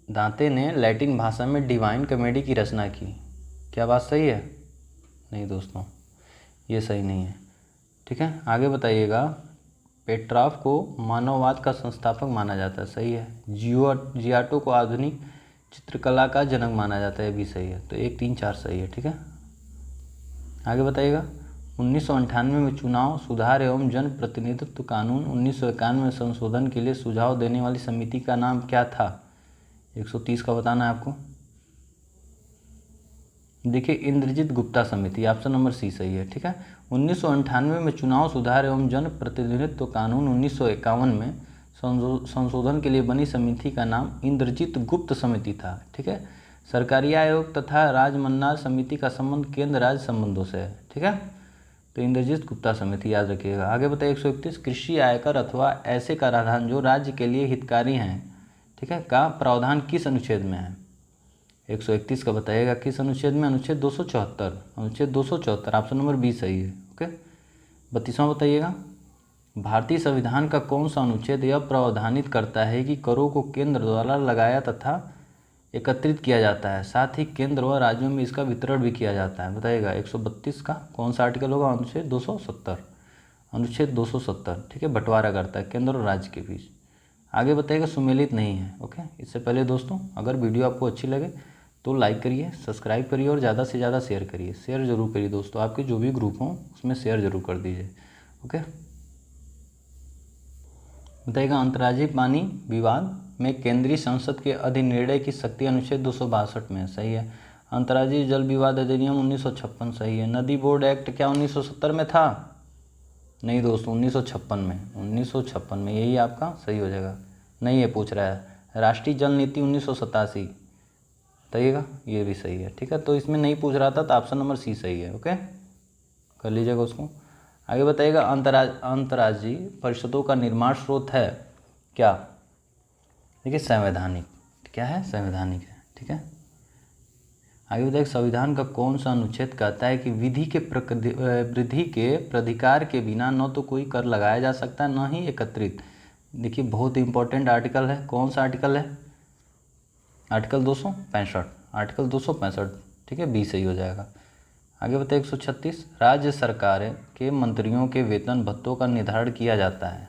दांते ने लैटिन भाषा में डिवाइन कॉमेडी की रचना की। क्या बात सही है? नहीं दोस्तों, ये सही नहीं है। ठीक है, आगे बताइएगा। पेट्राफ को मानववाद का संस्थापक माना जाता है। सही है। जियाटो को आधुनिक चित्रकला का जनक माना जाता है। ये भी सही है। तो 1, 3, 4 सही है। ठीक है, आगे बताइएगा। 1998 में चुनाव सुधार एवं जन प्रतिनिधित्व कानून 1991 में संशोधन के लिए सुझाव देने वाली समिति का नाम क्या था? 130 का बताना है आपको। देखिए, इंद्रजीत गुप्ता समिति, ऑप्शन नंबर सी सही है। ठीक है, 1998 में चुनाव सुधार एवं जन प्रतिनिधित्व कानून 1951 में संशोधन के लिए बनी समिति का नाम इंद्रजीत गुप्त समिति था। ठीक है, सरकारी आयोग तथा राजमन्नार समिति का संबंध केंद्र राज्य संबंधों से है। ठीक है, तो इंद्रजीत गुप्ता समिति याद रखिएगा। आगे बताइए 131, कृषि आयकर अथवा ऐसे कराधान जो राज्य के लिए हितकारी हैं, ठीक है, का प्रावधान किस अनुच्छेद में है? 131 का बताइएगा किस अनुच्छेद में? अनुच्छेद 274। अनुच्छेद 274, ऑप्शन नंबर बी सही है। ओके, 32वां बताइएगा। भारतीय संविधान का कौन सा अनुच्छेद यह प्रावधानित करता है कि करों को केंद्र द्वारा लगाया तथा एकत्रित किया जाता है, साथ ही केंद्र व राज्यों में इसका वितरण भी किया जाता है? बताइएगा 132 का कौन सा आर्टिकल होगा? अनुच्छेद 270। अनुच्छेद 270, ठीक है, बंटवारा करता है केंद्र और राज्य के बीच। आगे बताइएगा सुमेलित नहीं है। ओके, इससे पहले दोस्तों अगर वीडियो आपको अच्छी लगे तो लाइक करिए, सब्सक्राइब करिए और ज़्यादा से ज़्यादा शेयर करिए। शेयर जरूर करिए दोस्तों, आपके जो भी ग्रुप हों उसमें शेयर जरूर कर दीजिए। ओके, बताइएगा अंतर्राज्यीय पानी विवाद में केंद्रीय संसद के अधिनिर्णय की शक्ति अनुच्छेद 262 में। सही है। अंतर्राज्यीय जल विवाद अधिनियम 1956 सही है। नदी बोर्ड एक्ट क्या 1970 में था? नहीं दोस्तों, 1956 में। 1956 में, यही आपका सही हो जाएगा। नहीं ये पूछ रहा है। राष्ट्रीय जल नीति 1987 बताइएगा, ये भी सही है। ठीक है, तो इसमें नहीं पूछ रहा था तो ऑप्शन नंबर सी सही है। ओके, कर लीजिएगा उसको। आगे बताइएगा अंतर्राज्यीय परिषदों का निर्माण स्रोत है क्या? देखिए संवैधानिक। क्या है? संवैधानिक है। ठीक है, आगे बताइए संविधान का कौन सा अनुच्छेद कहता है कि वृद्धि के प्राधिकार के बिना न तो कोई कर लगाया जा सकता है न ही एकत्रित। देखिए बहुत इंपॉर्टेंट आर्टिकल है। कौन सा आर्टिकल है? आर्टिकल 265। आर्टिकल 265, ठीक है, बी सही हो जाएगा। आगे बताइए 136, राज्य सरकार के मंत्रियों के वेतन भत्तों का निर्धारण किया जाता है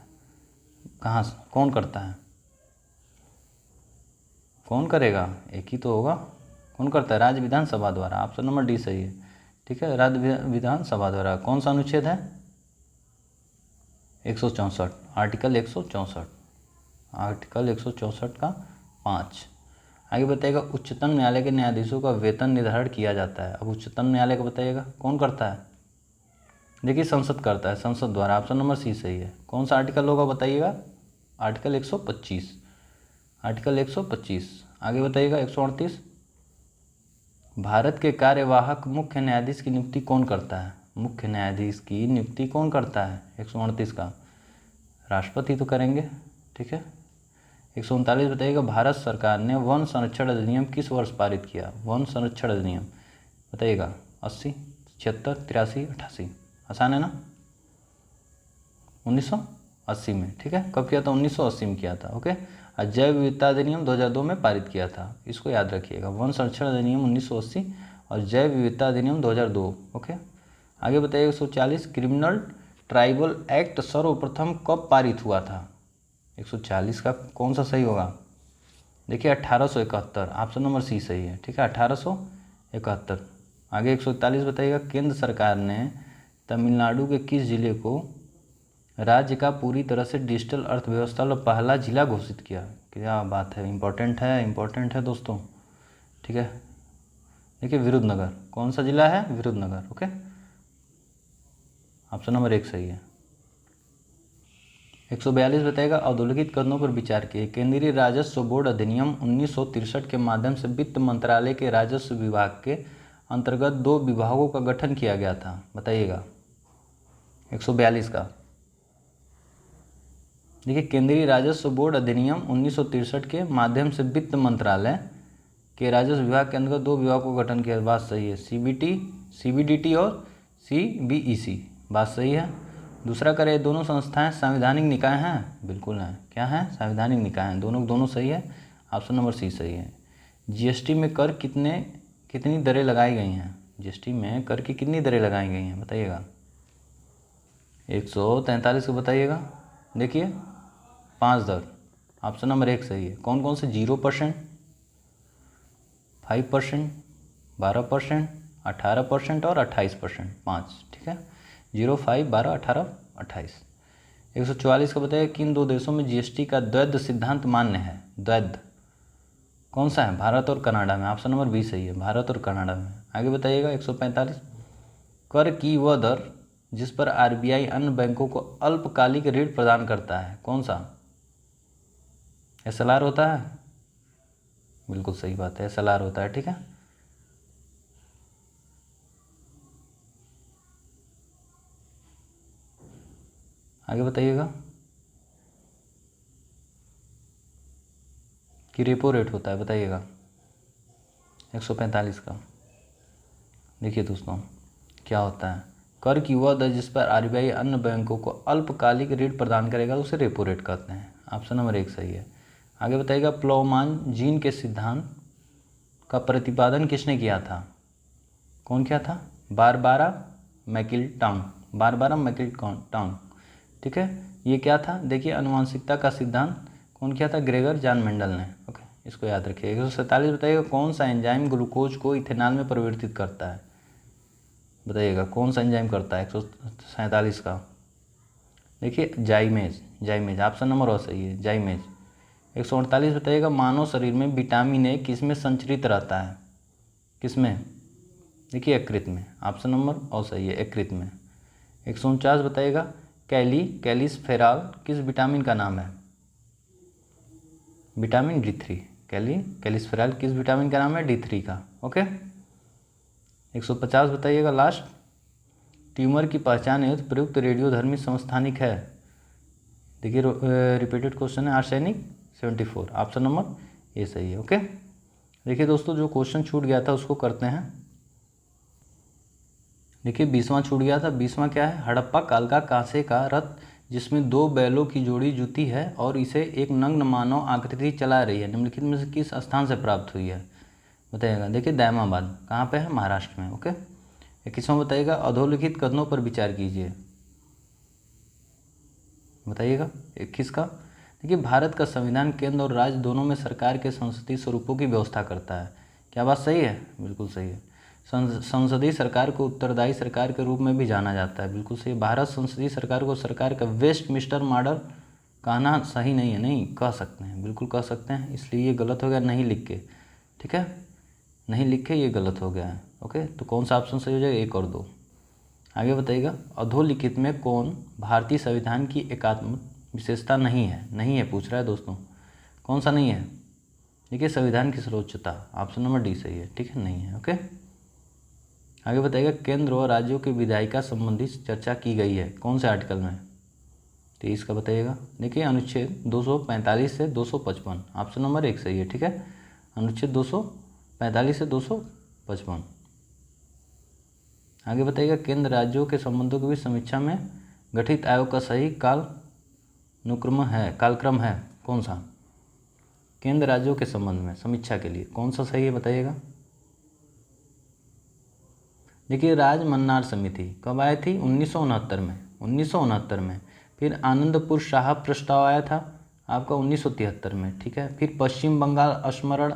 कहाँ से? कौन करता है? कौन करेगा? एक ही तो होगा। कौन करता है? राज्य विधानसभा द्वारा। ऑप्शन नंबर डी सही है। ठीक है, राज्य विधानसभा द्वारा। कौन सा अनुच्छेद है? 164, आर्टिकल 164। आर्टिकल 164 का 5। आगे बताइएगा उच्चतम न्यायालय के न्यायाधीशों का वेतन निर्धारण किया जाता है। अब उच्चतम न्यायालय का बताइएगा कौन करता है? देखिए संसद करता है, संसद द्वारा। ऑप्शन नंबर सी सही है। कौन सा आर्टिकल होगा बताइएगा? आर्टिकल 125। आर्टिकल 125। आगे बताइएगा 138, भारत के कार्यवाहक मुख्य न्यायाधीश की नियुक्ति कौन करता है? मुख्य न्यायाधीश की नियुक्ति कौन करता है? 138 का राष्ट्रपति तो करेंगे। ठीक है, 139 बताइएगा भारत सरकार ने वन संरक्षण अधिनियम किस वर्ष पारित किया? वन संरक्षण अधिनियम बताइएगा 80, 76, 83, 88। आसान है ना? 1980 में। ठीक है, कब किया था? 1980 में किया था। ओके, और जैव विविधता अधिनियम 2002 में पारित किया था। इसको याद रखिएगा, वन संरक्षण अधिनियम 1980 और जैव विविधता अधिनियम 2002। ओके, आगे बताइए 140, क्रिमिनल ट्राइबल एक्ट सर्वप्रथम कब पारित हुआ था? 140 का कौन सा सही होगा? देखिए 1871, ऑप्शन नंबर सी सही है। ठीक है, 1871। आगे 141 बताइएगा केंद्र सरकार ने तमिलनाडु के किस जिले को राज्य का पूरी तरह से डिजिटल अर्थव्यवस्था वाला पहला जिला घोषित किया? क्या बात है, इंपॉर्टेंट है, इंपॉर्टेंट है दोस्तों। ठीक है, देखिए विरुद्धनगर। कौन सा जिला है? विरुद्धनगर। ओके, ऑप्शन नंबर 1 सही है। 142 बताएगा अधोलिखित कथनों पर विचार किए। केंद्रीय राजस्व बोर्ड अधिनियम 1963 के माध्यम से वित्त मंत्रालय के राजस्व विभाग के अंतर्गत 2 विभागों का गठन किया गया था। बताइएगा 142 का। देखिए केंद्रीय राजस्व बोर्ड अधिनियम 1963 के माध्यम से वित्त मंत्रालय के राजस्व विभाग के अंतर्गत 2 विभागों का गठन किया। बात सही है। CBDT और CBEC, बात सही है। दूसरा करें, दोनों संस्थाएं संवैधानिक निकाय हैं? बिल्कुल हैं। क्या हैं? संवैधानिक निकाय हैं। दोनों सही है। ऑप्शन नंबर सी सही है। जीएसटी में कर कितनी दरें लगाई गई हैं? जीएसटी में कर की कितनी दरें लगाई गई हैं बताइएगा। 143 को बताइएगा। देखिए 5 दर, ऑप्शन नंबर 1 सही है। कौन कौन से? 0%, 5%, 12%, 18% और 28%, 5। ठीक है, 0, 5, 12, 18, 28। 144 को बताइए किन दो देशों में जीएसटी का द्वैध सिद्धांत मान्य है? द्वैध कौन सा है? भारत और कनाडा में। ऑप्शन नंबर बी सही है, भारत और कनाडा में। आगे बताइएगा 145, कर की वह दर जिस पर आरबीआई अन्य बैंकों को अल्पकालिक ऋण प्रदान करता है, कौन सा? एसएलआर होता है, बिल्कुल सही बात है, एसएलआर होता है। ठीक है, आगे बताइएगा कि रेपो रेट होता है, बताइएगा 145 का। देखिए दोस्तों क्या होता है, कर की वह दर जिस पर आरबीआई अन्य बैंकों को अल्पकालिक ऋण प्रदान करेगा उसे रेपो रेट कहते हैं। ऑप्शन नंबर 1 सही है। आगे बताइएगा प्लोमान जीन के सिद्धांत का प्रतिपादन किसने किया था? कौन किया था? Barbara McClintock, Barbara McClintock. ठीक है, ये क्या था? देखिए आनुवंशिकता का सिद्धांत कौन किया था? ग्रेगर जॉन मेंडल ने। ओके, इसको याद रखिए। 147 बताइएगा कौन सा एंजाइम ग्लूकोज को इथेनॉल में परिवर्तित करता है? बताइएगा कौन सा एंजाइम करता है 147 का? देखिए जाइमेज, जाइमेज। ऑप्शन नंबर और सही है, जाइमेज। 148 बताइएगा मानव शरीर में विटामिन ए किस में संचरित रहता है? किस में? देखिए यकृत में। ऑप्शन नंबर और सही है, यकृत में। 149 बताइएगा कैलिसफेरॉल किस विटामिन का नाम है? Vitamin D3। कैलिसफेरॉल किस विटामिन का नाम है? D3 का। ओके, 150 बताइएगा लास्ट, ट्यूमर की पहचान हेतु प्रयुक्त रेडियोधर्मी समस्थानिक है? देखिए रिपीटेड क्वेश्चन है, आर्सेनिक 74। ऑप्शन नंबर ए सही है। ओके, देखिए दोस्तों जो क्वेश्चन छूट गया था उसको करते हैं। देखिए 20वां छूट गया था। 20वां क्या है? हड़प्पा काल का कांसे का रथ जिसमें 2 बैलों की जोड़ी जुती है और इसे एक नग्न मानव आकृति चला रही है, निम्नलिखित में से किस स्थान से प्राप्त हुई है? बताइएगा। देखिए दायमाबाद कहाँ पे है? महाराष्ट्र में। ओके, 21वां बताइएगा अधोलिखित कथनों पर विचार कीजिए। बताइएगा 21 का। देखिए भारत का संविधान केंद्र और राज्य दोनों में सरकार के संसदीय स्वरूपों की व्यवस्था करता है। क्या बात सही है? बिल्कुल सही है। संसदीय सरकार को उत्तरदायी सरकार के रूप में भी जाना जाता है, बिल्कुल सही। भारत संसदीय सरकार को सरकार का वेस्टमिंस्टर मॉडल कहना सही नहीं है, नहीं कह सकते हैं, बिल्कुल कह सकते हैं। इसलिए ये गलत हो गया नहीं लिख के। ठीक है, नहीं लिखे ये गलत हो गया है। ओके, तो कौन सा ऑप्शन सही हो जाएगा? 1 और 2। आगे बताइएगा अधोलिखित में कौन भारतीय संविधान की एकात्म विशेषता नहीं है? नहीं है पूछ रहा है दोस्तों, कौन सा नहीं है? देखिए संविधान की सर्वोच्चता। ऑप्शन नंबर डी सही है। ठीक है, नहीं है। ओके, आगे बताइएगा केंद्र और राज्यों के विधायिका संबंधी चर्चा की गई है, कौन से आर्टिकल में? 23 का बताइएगा। देखिए अनुच्छेद 245 से 255। ऑप्शन नंबर 1 सही है। ठीक है, अनुच्छेद 245 से 255। आगे बताइएगा केंद्र राज्यों के संबंधों की समीक्षा में गठित आयोग का सही कालक्रम है कौन सा? केंद्र राज्यों के संबंध में समीक्षा के लिए कौन सा सही है? बताइएगा। देखिए राजमन्नार समिति कब आई थी? 1969 में। 1969 में। फिर आनंदपुर साहब प्रस्ताव आया था आपका 1973 में। ठीक है, फिर पश्चिम बंगाल स्मरण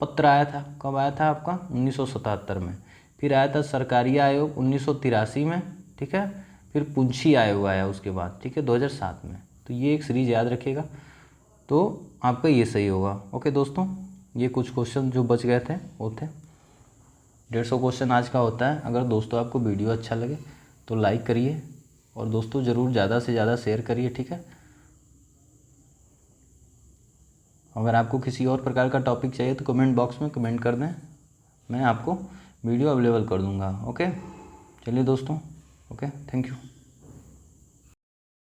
पत्र आया था, कब आया था आपका? 1977 में। फिर आया था सरकारी आयोग 1983 में। ठीक है, फिर पुंछी आयोग आया उसके बाद। ठीक है, 2007 में। तो ये एक सीरीज याद रखिएगा, तो आपका ये सही होगा। ओके दोस्तों, ये कुछ क्वेश्चन जो बच गए थे वो थे। 150 क्वेश्चन आज का होता है। अगर दोस्तों आपको वीडियो अच्छा लगे तो लाइक करिए और दोस्तों ज़रूर ज़्यादा से ज़्यादा शेयर करिए। ठीक है, अगर आपको किसी और प्रकार का टॉपिक चाहिए तो कमेंट बॉक्स में कमेंट कर दें, मैं आपको वीडियो अवेलेबल कर दूंगा। ओके, चलिए दोस्तों, ओके, थैंक यू।